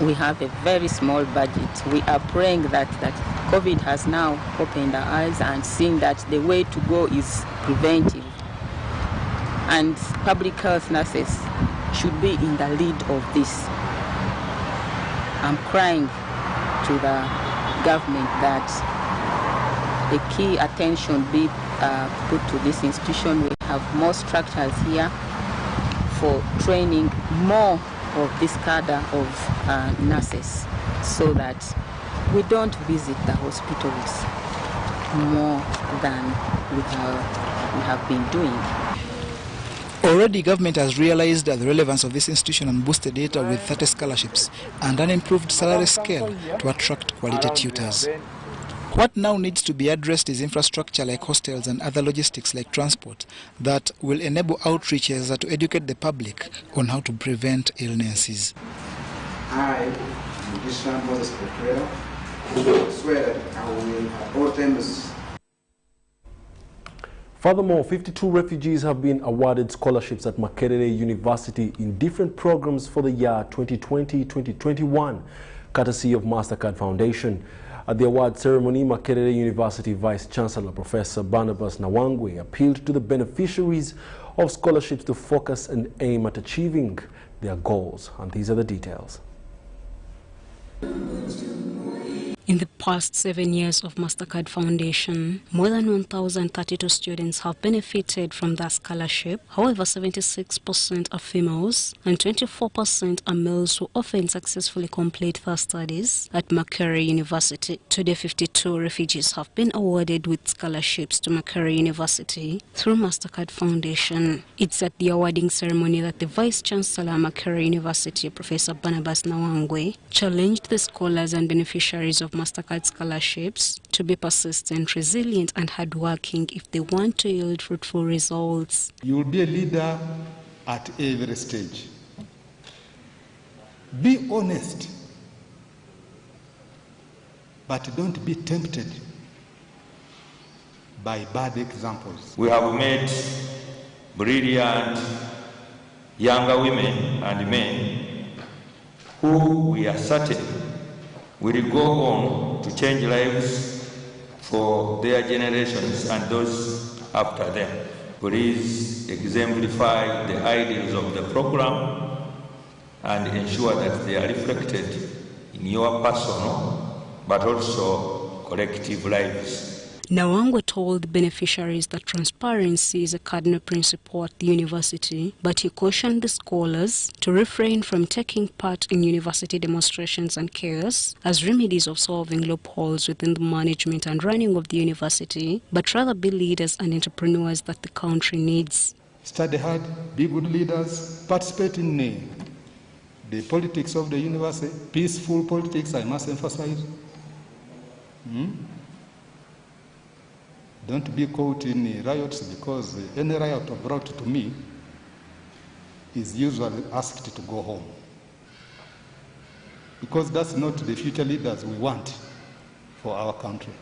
We have a very small budget. We are praying that COVID has now opened our eyes and seeing that the way to go is preventive. And public health nurses should be in the lead of this. I'm crying to the government that the key attention be put to this institution. We have more structures here for training more of this cadre of nurses so that we don't visit the hospitals more than we have been doing. Already, government has realized the relevance of this institution and boosted it with 30 scholarships and an improved salary scale to attract quality tutors. What now needs to be addressed is infrastructure like hostels and other logistics like transport that will enable outreaches to educate the public on how to prevent illnesses. I, Musician Moses Petrel, swear that I will at all times. Furthermore, 52 refugees have been awarded scholarships at Makerere University in different programs for the year 2020-2021, courtesy of MasterCard Foundation. At the award ceremony, Makerere University Vice-Chancellor Professor Barnabas Nawangwe appealed to the beneficiaries of scholarships to focus and aim at achieving their goals. And these are the details. In the past 7 years of MasterCard Foundation, more than 1,032 students have benefited from that scholarship. However, 76% are females and 24% are males who often successfully complete their studies at Makerere University. Today, 52 refugees have been awarded with scholarships to Makerere University through MasterCard Foundation. It's at the awarding ceremony that the Vice-Chancellor of Makerere University, Professor Barnabas Nawangwe, challenged the scholars and beneficiaries of MasterCard scholarships to be persistent, resilient and hardworking if they want to yield fruitful results. You will be a leader at every stage. Be honest, but don't be tempted by bad examples. We have met brilliant younger women and men who we are certain will go on to change lives for their generations and those after them. Please exemplify the ideals of the program and ensure that they are reflected in your personal but also collective lives. Nawangwe told beneficiaries that transparency is a cardinal principle at the university, but he cautioned the scholars to refrain from taking part in university demonstrations and chaos as remedies of solving loopholes within the management and running of the university, but rather be leaders and entrepreneurs that the country needs. Study hard, be good leaders, participate in the politics of the university, peaceful politics, I must emphasize. Don't be caught in riots, because any riot brought to me is usually asked to go home. Because that's not the future leaders we want for our country.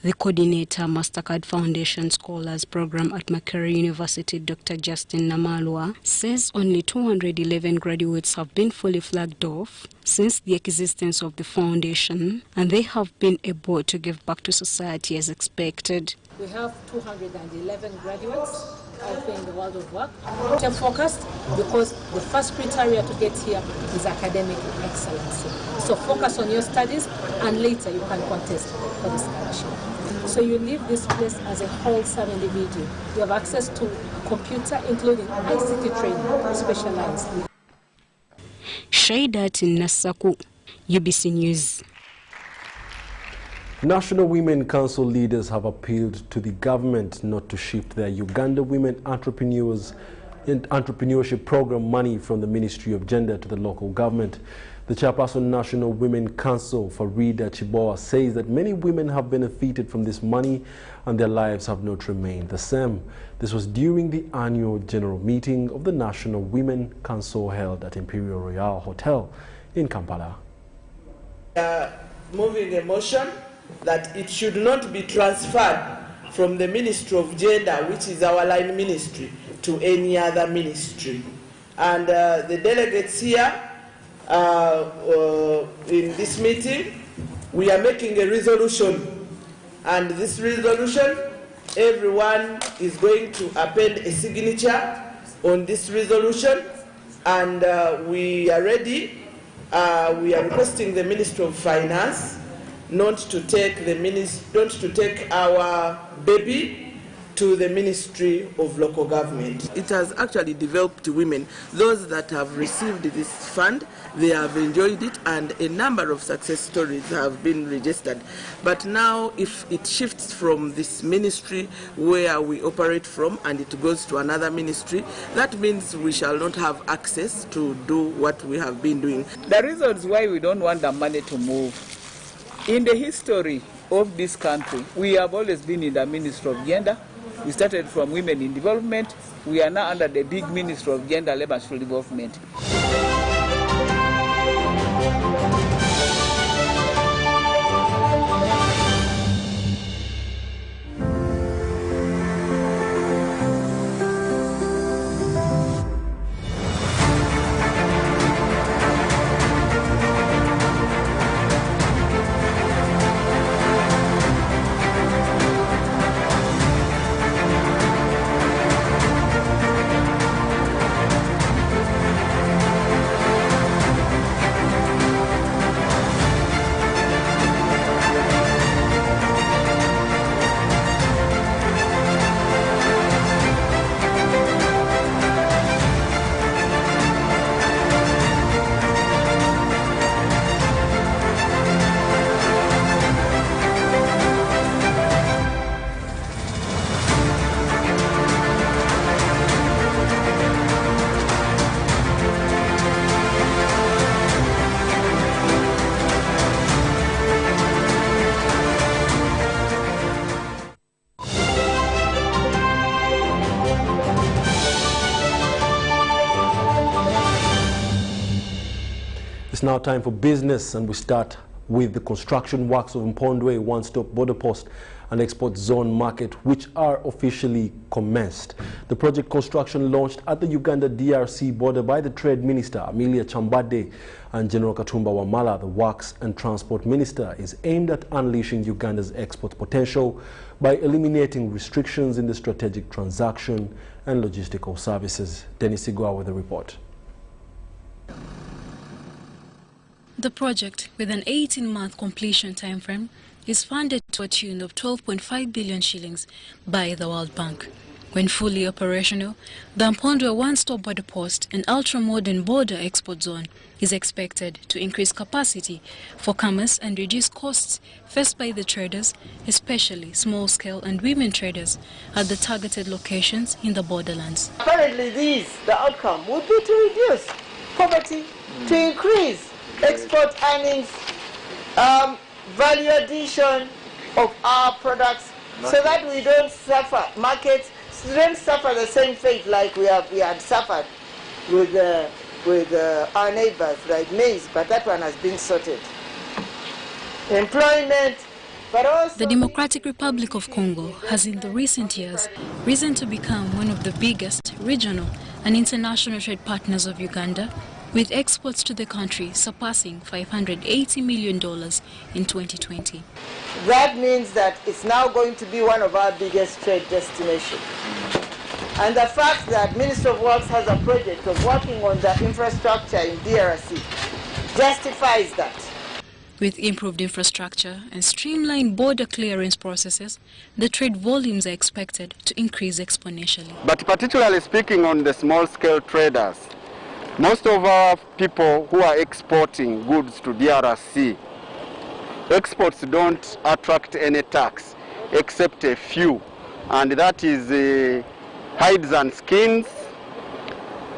The coordinator, MasterCard Foundation Scholars Program at Makerere University, Dr. Justin Namalwa, says only 211 graduates have been fully flagged off since the existence of the foundation, and they have been able to give back to society as expected. We have 211 graduates out there in the world of work. They're focused because the first criteria to get here is academic excellence. So focus on your studies, and later you can contest for the scholarship. So you leave this place as a wholesome individual. You have access to computer, including ICT training, specialized. Shaidat Nasaku, UBC News. National Women Council leaders have appealed to the government not to shift their Uganda Women Entrepreneurs and Entrepreneurship Program money from the Ministry of Gender to the local government. The chairperson National Women Council, Farida Chiboa, says that many women have benefited from this money and their lives have not remained the same. This was during the annual general meeting of the National Women Council held at Imperial Royal Hotel in Kampala. Moving a motion that it should not be transferred from the Ministry of Gender, which is our line ministry, to any other ministry. And the delegates here in this meeting, we are making a resolution. And this resolution, everyone is going to append a signature on this resolution. And we are ready. We are requesting the Ministry of Finance not to take our baby to the Ministry of Local Government. It has actually developed women. Those that have received this fund, they have enjoyed it, and a number of success stories have been registered. But now, if it shifts from this ministry where we operate from and it goes to another ministry, that means we shall not have access to do what we have been doing. The reasons why we don't want the money to move. In the history of this country, we have always been in the Ministry of Gender. We started from Women in Development. We are now under the big Ministry of Gender, Labour and Social Development. Now time for business, and we start with the construction works of Mpondwe One-Stop Border Post and Export Zone Market, which are officially commenced. The project construction launched at the Uganda-DRC border by the Trade Minister Amelia Chambade and General Katumba Wamala, the Works and Transport Minister, is aimed at unleashing Uganda's export potential by eliminating restrictions in the strategic transaction and logistical services. Dennis Igwa with the report. The project, with an 18-month completion timeframe, is funded to a tune of 12.5 billion shillings by the World Bank. When fully operational, the Mpondwe One-Stop Border Post and ultra-modern border export zone is expected to increase capacity for commerce and reduce costs faced by the traders, especially small-scale and women traders, at the targeted locations in the borderlands. Apparently the outcome would be to reduce poverty, to increase export earnings, value addition of our products, so that we don't suffer, markets don't suffer the same fate like we had suffered with our neighbors like maize, but that one has been sorted. Employment, but also the Democratic Republic of Congo has in the recent years risen to become one of the biggest regional and international trade partners of Uganda, with exports to the country surpassing $580 million in 2020. That means that it's now going to be one of our biggest trade destinations. And the fact that Ministry of Works has a project of working on the infrastructure in DRC justifies that. With improved infrastructure and streamlined border clearance processes, the trade volumes are expected to increase exponentially. But particularly speaking on the small-scale traders, most of our people who are exporting goods to DRC, exports don't attract any tax except a few, and that is hides and skins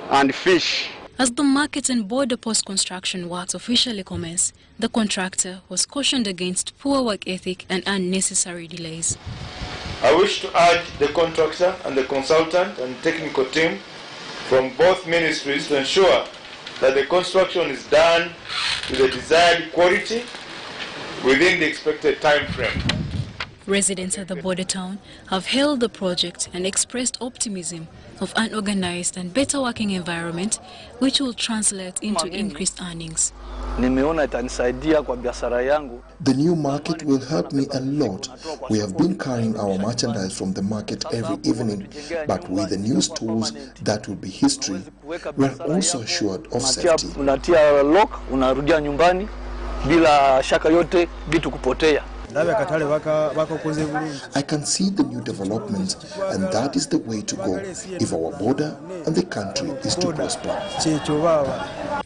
and fish. As the market and border post construction works officially commence, the contractor was cautioned against poor work ethic and unnecessary delays. I wish to urge the contractor and the consultant and technical team from both ministries to ensure that the construction is done to the desired quality within the expected time frame. Residents at the border town have hailed the project and expressed optimism of an organized and better working environment, which will translate into increased earnings. The new market will help me a lot. We have been carrying our merchandise from the market every evening, but with the new stores, that will be history. We are also assured of safety. I can see the new developments, and that is the way to go if our border and the country is to prosper.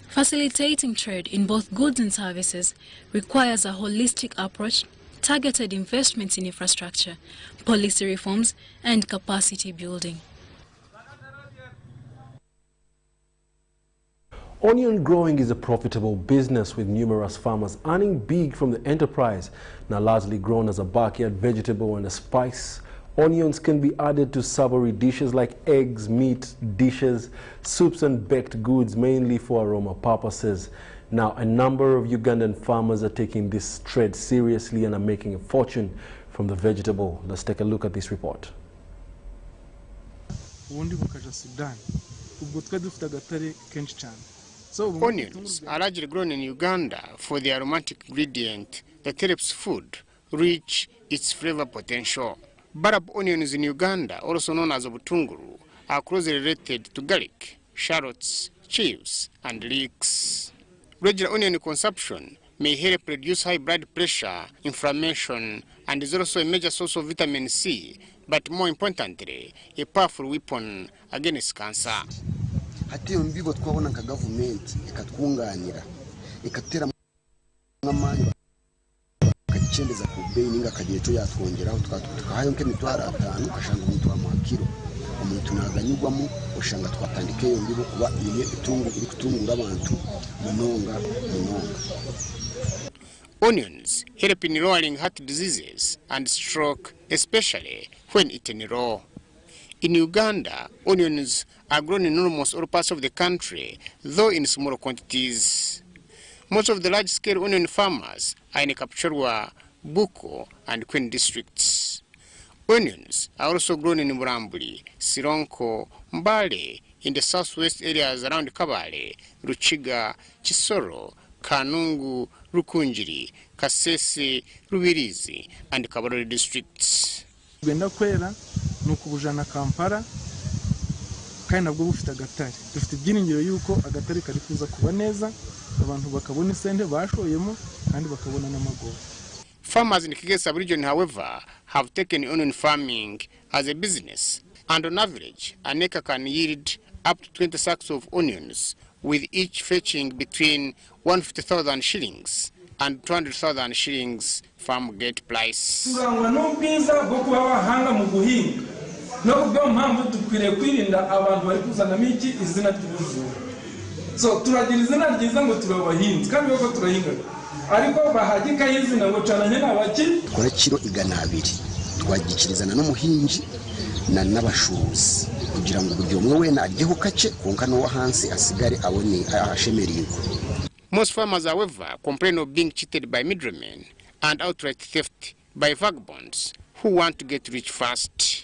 Facilitating trade in both goods and services requires a holistic approach, targeted investments in infrastructure, policy reforms, and capacity building. Onion growing is a profitable business, with numerous farmers earning big from the enterprise. Now largely grown as a backyard vegetable and a spice, onions can be added to savory dishes like eggs, meat dishes, soups and baked goods, mainly for aroma purposes. Now a number of Ugandan farmers are taking this trade seriously and are making a fortune from the vegetable. Let's take a look at this report. Onions are largely grown in Uganda for the aromatic ingredient that helps food reach its flavor potential. Barab onions in Uganda, also known as obutunguru, are closely related to garlic, shallots, chives, and leeks. Regular onion consumption may help reduce high blood pressure, inflammation, and is also a major source of vitamin C, but more importantly, a powerful weapon against cancer. Hati yo mbibo twabona nka government ikatwunganira ikatera mwamanya kachendeza ku bei ninga kagiye to yatwongeraho tukahayo nke mitwara 5 kashanga umuntu wa makiro umuntu naganyugwamo ushanga twatandike yo mbibo kuba niye itungu iri kutungura abantu munonga. Onions help in lowering heart diseases and stroke, especially when eaten raw. In Uganda, onions are grown in almost all parts of the country, though in small quantities. Most of the large-scale onion farmers are in Kapchorwa, Buko, and Queen districts. Onions are also grown in Muramburi, Sironko, Mbale, in the southwest areas around Kabale, Ruchiga, Chisoro, Kanungu, Rukunjiri, Kasese, Rubirizi, and Kabarore districts. Nukubujana Kampala kandi nabwo bufite agatari dufite ibyiringiro yuko agatari kari kuza kuba neza abantu bakabona isende bashoyemo kandi bakabona n'amagoro. Farmers in Kigesa region, however, have taken onion farming as a business, and on average an acre can yield up to 20 sacks of onions, with each fetching between 150,000 shillings and 200,000 shillings farm gate price. Turangwa n'ubwiza bwo kuba bahanga mu guhinga no kubwo mpamvu dukwiriye kwirinda abantu bari kuzanamo iki izina ry'ubujura. So turagira izina ryiza ngo turabahinzi kandi bako turahinga ariko bahagika y'izina ngo cananye n'abaki kora kiro igana 2 twagikirizana n'umuhinji na n'abashuzi kugira ngo buri umwe wena ajyeho kace konka no hansi asigare abone ahashemeriye. Most farmers, however, complain of being cheated by middlemen and outright theft by vagabonds who want to get rich fast.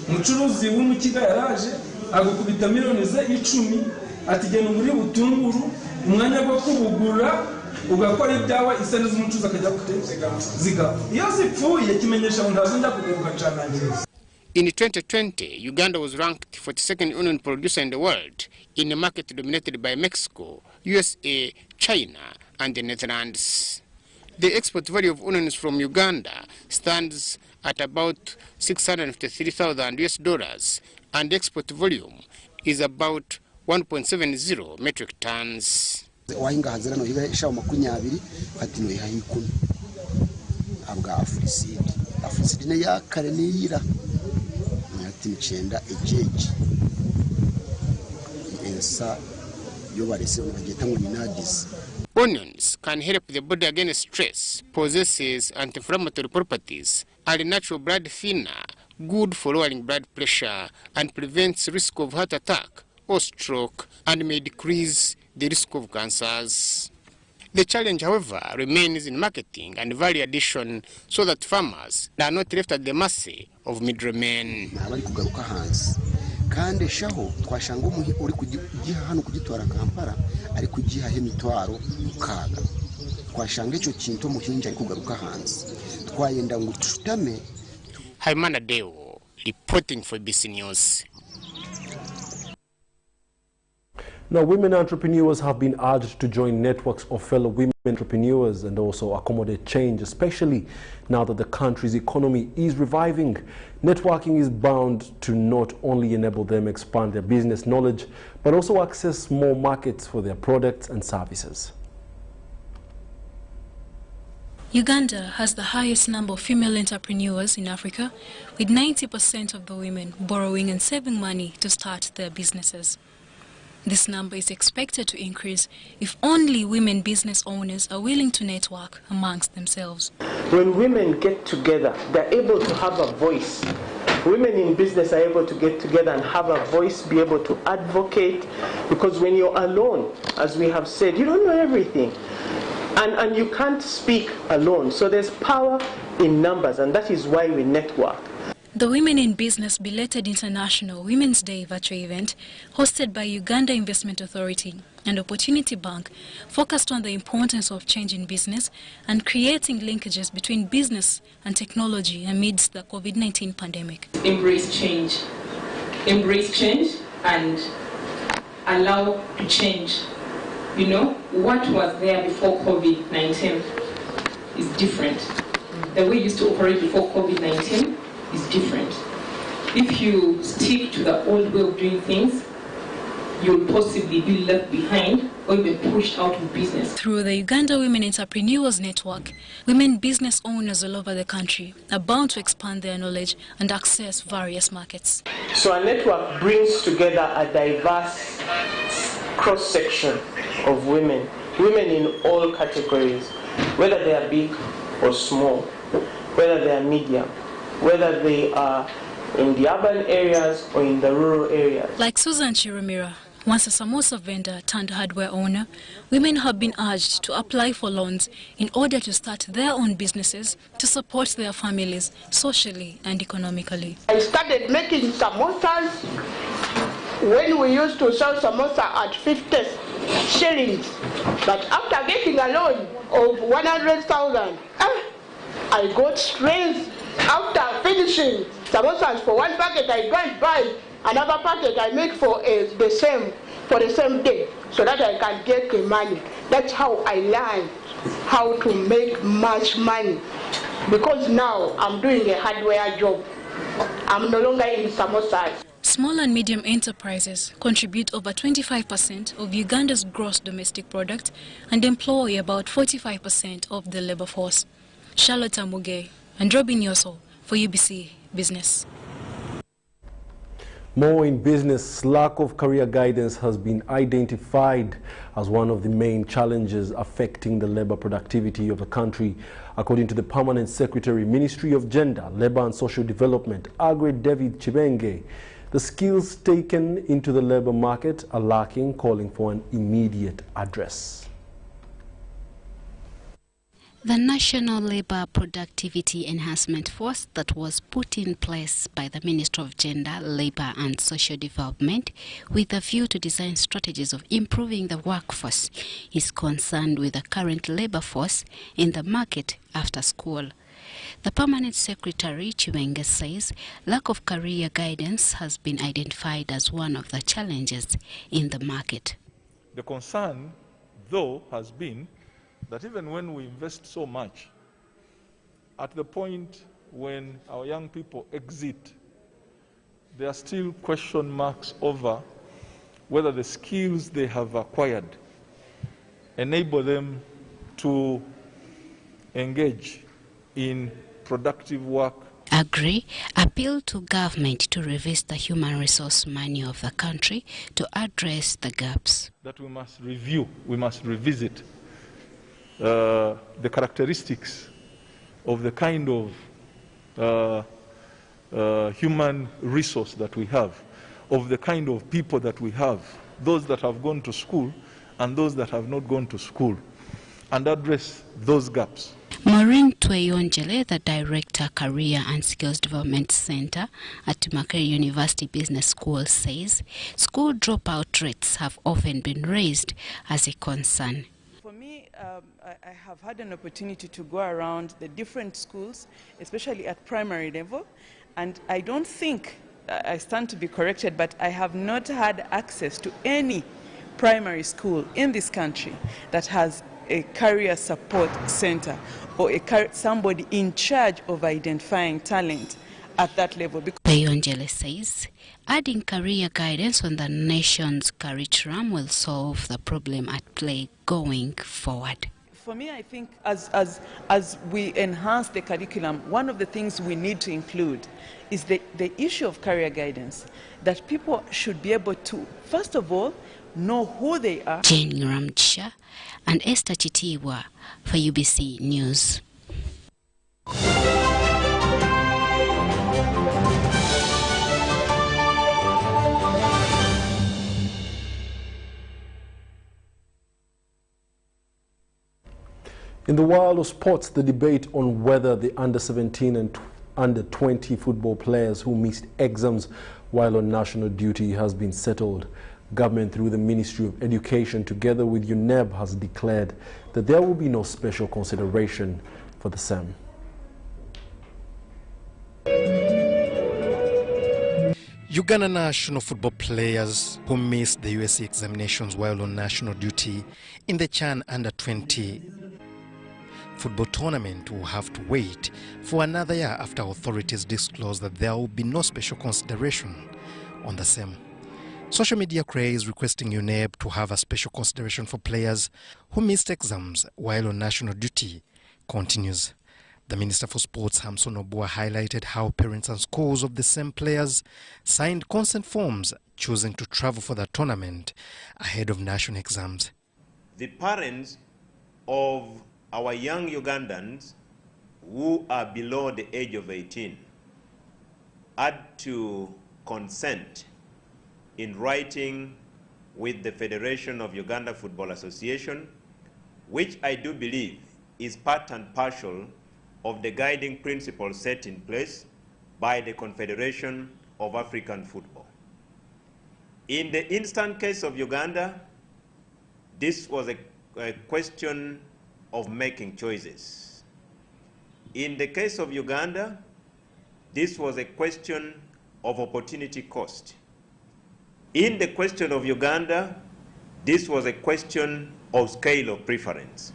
Umucuruzi w'umukiga yaraje agukubita miliyoni ze 10 atigena muri butunguru umwanya bwo kubugura ugakora ibyawe isene z'umucuruzi akajya kutega ziga iyo zipfuye kimenyesha ngo ndazinda kuguruka canangiza. In 2020, Uganda was ranked 42nd onion producer in the world in a market dominated by Mexico, USA, China, and the Netherlands. The export value of onions from Uganda stands at about $653,000, and the export volume is about 1.70 metric tons. wahinga hazira no higa shawo 20 fatino iha 10 abwa afrisidi ne ya kare ne yira nyati 9 ejeje ensa yo barese bageta ngo minadis. Onions can help the body against stress, possesses anti-inflammatory properties, are a natural blood thinner, good for lowering blood pressure, and prevents risk of heart attack or stroke, and may decrease the risk of cancers. The challenge, however, remains in marketing and value addition so that farmers are not left at the mercy of middlemen. Kandi shaho twashanga umuhi uri kugiha hano kugitwara Kampala ari kugiha hemitwaro mukaga twashanga ico kintu muhinja ari kugaruka hanze twayenda ngo tutame. Haimana Deo reporting for ABC News. Now, women entrepreneurs have been urged to join networks of fellow women entrepreneurs and also accommodate change, especially now that the country's economy is reviving. Networking is bound to not only enable them expand their business knowledge, but also access more markets for their products and services. Uganda has the highest number of female entrepreneurs in Africa, with 90% of the women borrowing and saving money to start their businesses. This number is expected to increase if only women business owners are willing to network amongst themselves. When women get together, they're able to have a voice. Women in business are able to get together and have a voice, be able to advocate, because when you're alone, as we have said, you don't know everything. And you can't speak alone. So there's power in numbers, and that is why we network. The Women in Business Belated International Women's Day virtual event, hosted by Uganda Investment Authority and Opportunity Bank, focused on the importance of change in business and creating linkages between business and technology amidst the COVID-19 pandemic. Embrace change and allow to change. You know, what was there before COVID-19 is different. The way we used to operate before COVID-19 is different. If you stick to the old way of doing things, you'll possibly be left behind or even pushed out of business. Through the Uganda Women Entrepreneurs Network, women business owners all over the country are bound to expand their knowledge and access various markets. So a network brings together a diverse cross-section of women in all categories, whether they are big or small, whether they are medium, whether they are in the urban areas or in the rural areas. Like Susan Chirumira, once a samosa vendor turned hardware owner, women have been urged to apply for loans in order to start their own businesses to support their families socially and economically. I started making samosas when we used to sell samosa at 50 shillings. But after getting a loan of 100,000, I got stressed. After finishing samosas for one packet, I go and buy another packet I make for the same day, so that I can get the money. That's how I learned how to make much money. Because now I'm doing a hardware job. I'm no longer in samosas. Small and medium enterprises contribute over 25% of Uganda's gross domestic product and employ about 45% of the labor force. Charlotte Amuge and Robin Yoso for UBC Business. More in business, lack of career guidance has been identified as one of the main challenges affecting the labor productivity of the country. According to the Permanent Secretary, Ministry of Gender, Labour and Social Development, Agre David Chibenge, the skills taken into the labor market are lacking, calling for an immediate address. The National Labour Productivity Enhancement Force that was put in place by the Ministry of Gender, Labour and Social Development with a view to design strategies of improving the workforce is concerned with the current labour force in the market after school. The permanent secretary, Chiwenge, says lack of career guidance has been identified as one of the challenges in the market. The concern, though, has been that even when we invest so much, at the point when our young people exit, there are still question marks over whether the skills they have acquired enable them to engage in productive work. Agri appealed to government to revisit the human resource manual of the country to address the gaps. That we must review, we must revisit the characteristics of the kind of human resource that we have, of the kind of people that we have, those that have gone to school and those that have not gone to school, and address those gaps. Maureen Tweyonjele, the Director, Career and Skills Development Center at Makerere University Business School, says school dropout rates have often been raised as a concern. For me, I have had an opportunity to go around the different schools, especially at primary level, and I don't think, I stand to be corrected, but I have not had access to any primary school in this country that has a career support center or somebody in charge of identifying talent at that level. Tweyonjele says adding career guidance on the nation's curriculum will solve the problem at play going forward. For me, I think as we enhance the curriculum, one of the things we need to include is the issue of career guidance, that people should be able to, first of all, know who they are. Jane Ramchisha and Esther Chitiwa for UBC News. In the world of sports, the debate on whether the under-17 and under-20 football players who missed exams while on national duty has been settled. Government, through the Ministry of Education, together with UNEB, has declared that there will be no special consideration for the same. Uganda national football players who missed the USC examinations while on national duty in the CHAN under-20 football tournament will have to wait for another year after authorities disclose that there will be no special consideration on the same. Social media craze requesting UNEB to have a special consideration for players who missed exams while on national duty continues. The Minister for Sports, Hamson Obua, highlighted how parents and schools of the same players signed consent forms choosing to travel for the tournament ahead of national exams. The parents of our young Ugandans who are below the age of 18 had to consent in writing with the Federation of Uganda Football Association, which I do believe is part and parcel of the guiding principles set in place by the Confederation of African Football. In the instant case of Uganda, this was a question of making choices. In the case of Uganda, this was a question of opportunity cost. In the question of Uganda, this was a question of scale of preference.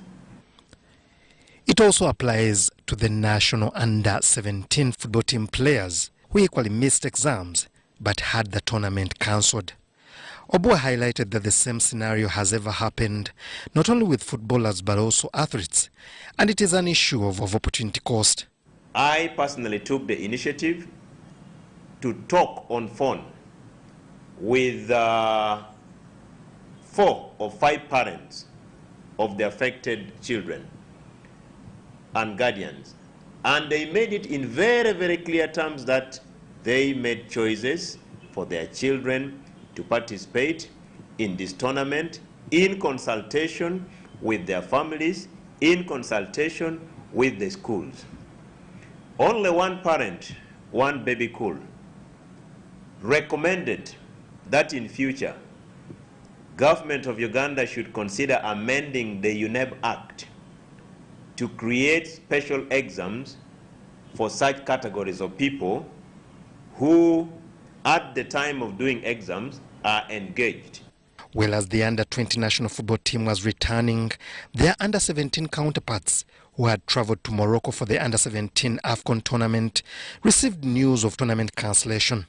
It also applies to the national under-17 football team players who equally missed exams but had the tournament cancelled. Obua highlighted that the same scenario has ever happened, not only with footballers but also athletes, and it is an issue of opportunity cost. I personally took the initiative to talk on phone with 4 or 5 parents of the affected children and guardians, and they made it in very, very clear terms that they made choices for their children to participate in this tournament in consultation with their families, in consultation with the schools. Only one parent, one baby cool, recommended that in future, government of Uganda should consider amending the UNEB Act to create special exams for such categories of people who, at the time of doing exams, are engaged. Well, as the under-20 national football team was returning, their under-17 counterparts who had travelled to Morocco for the under-17 AFCON tournament received news of tournament cancellation.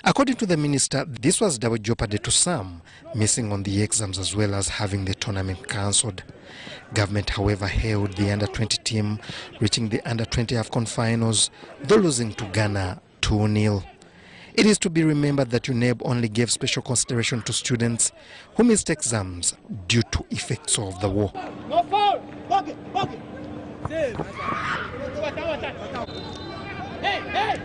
According to the minister, this was double jeopardy to some, missing on the exams as well as having the tournament cancelled. Government, however, hailed the under-20 team, reaching the under-20 AFCON finals, though losing to Ghana 2-0. It is to be remembered that UNEB only gave special consideration to students who missed exams due to effects of the war. No foul! Bucket! Bucket! Hey! Hey!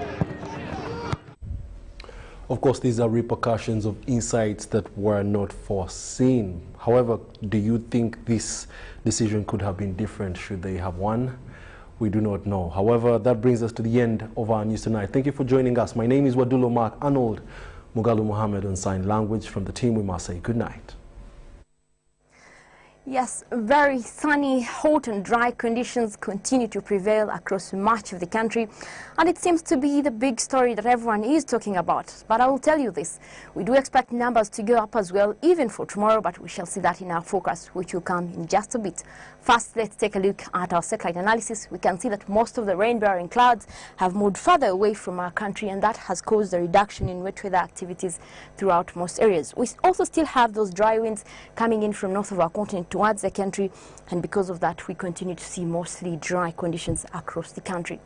Of course, these are repercussions of insights that were not foreseen. However, do you think this decision could have been different should they have won? We do not know. However, that brings us to the end of our news tonight. Thank you for joining us. My name is Wadulo Mark Arnold. Mugalu Muhammad on sign language. From the team, we must say good night. Yes, very sunny, hot and dry conditions continue to prevail across much of the country, and it seems to be the big story that everyone is talking about. But I will tell you this, we do expect numbers to go up as well, even for tomorrow, but we shall see that in our forecast, which will come in just a bit. First, let's take a look at our satellite analysis. We can see that most of the rain-bearing clouds have moved further away from our country, and that has caused a reduction in wet weather activities throughout most areas. We also still have those dry winds coming in from north of our continent towards the country, and because of that we continue to see mostly dry conditions across the country.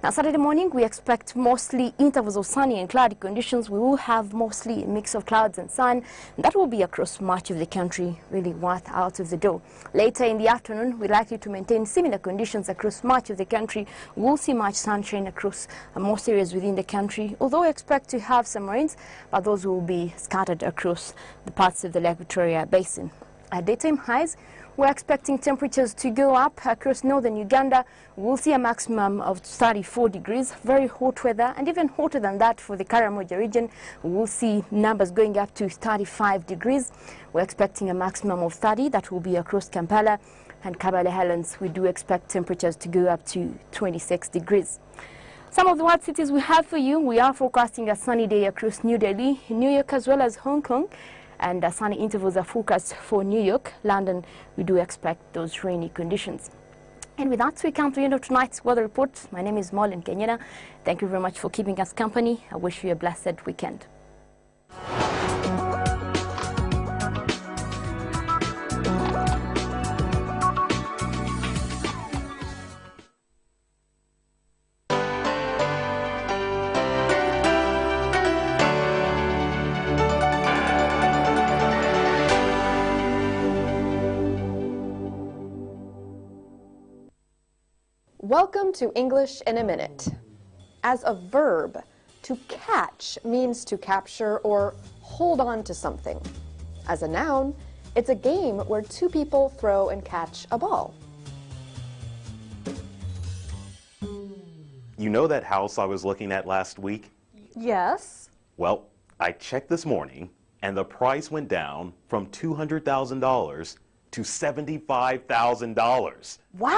Now, Saturday morning we expect mostly intervals of sunny and cloudy conditions. We will have mostly a mix of clouds and sun, and that will be across much of the country, really worth out of the door. Later in the afternoon we're likely to maintain similar conditions across much of the country. We'll see much sunshine across most areas within the country, although we expect to have some rains, but those will be scattered across the parts of the Lake Victoria Basin. At daytime highs, we're expecting temperatures to go up across northern Uganda. We'll see a maximum of 34 degrees, very hot weather, and even hotter than that for the Karamoja region. We'll see numbers going up to 35 degrees. We're expecting a maximum of 30, that will be across Kampala, and Kabale Highlands. We do expect temperatures to go up to 26 degrees. Some of the world cities we have for you, we are forecasting a sunny day across New Delhi, New York as well as Hong Kong. And sunny intervals are forecast for New York. London, we do expect those rainy conditions. And with that, we come to the end of tonight's weather report. My name is Molin Kenyana. Thank you very much for keeping us company. I wish you a blessed weekend. Welcome to English in a Minute. As a verb, to catch means to capture or hold on to something. As a noun, it's a game where two people throw and catch a ball. You know that house I was looking at last week? Yes. Well, I checked this morning and the price went down from $200,000 to $75,000. Wow.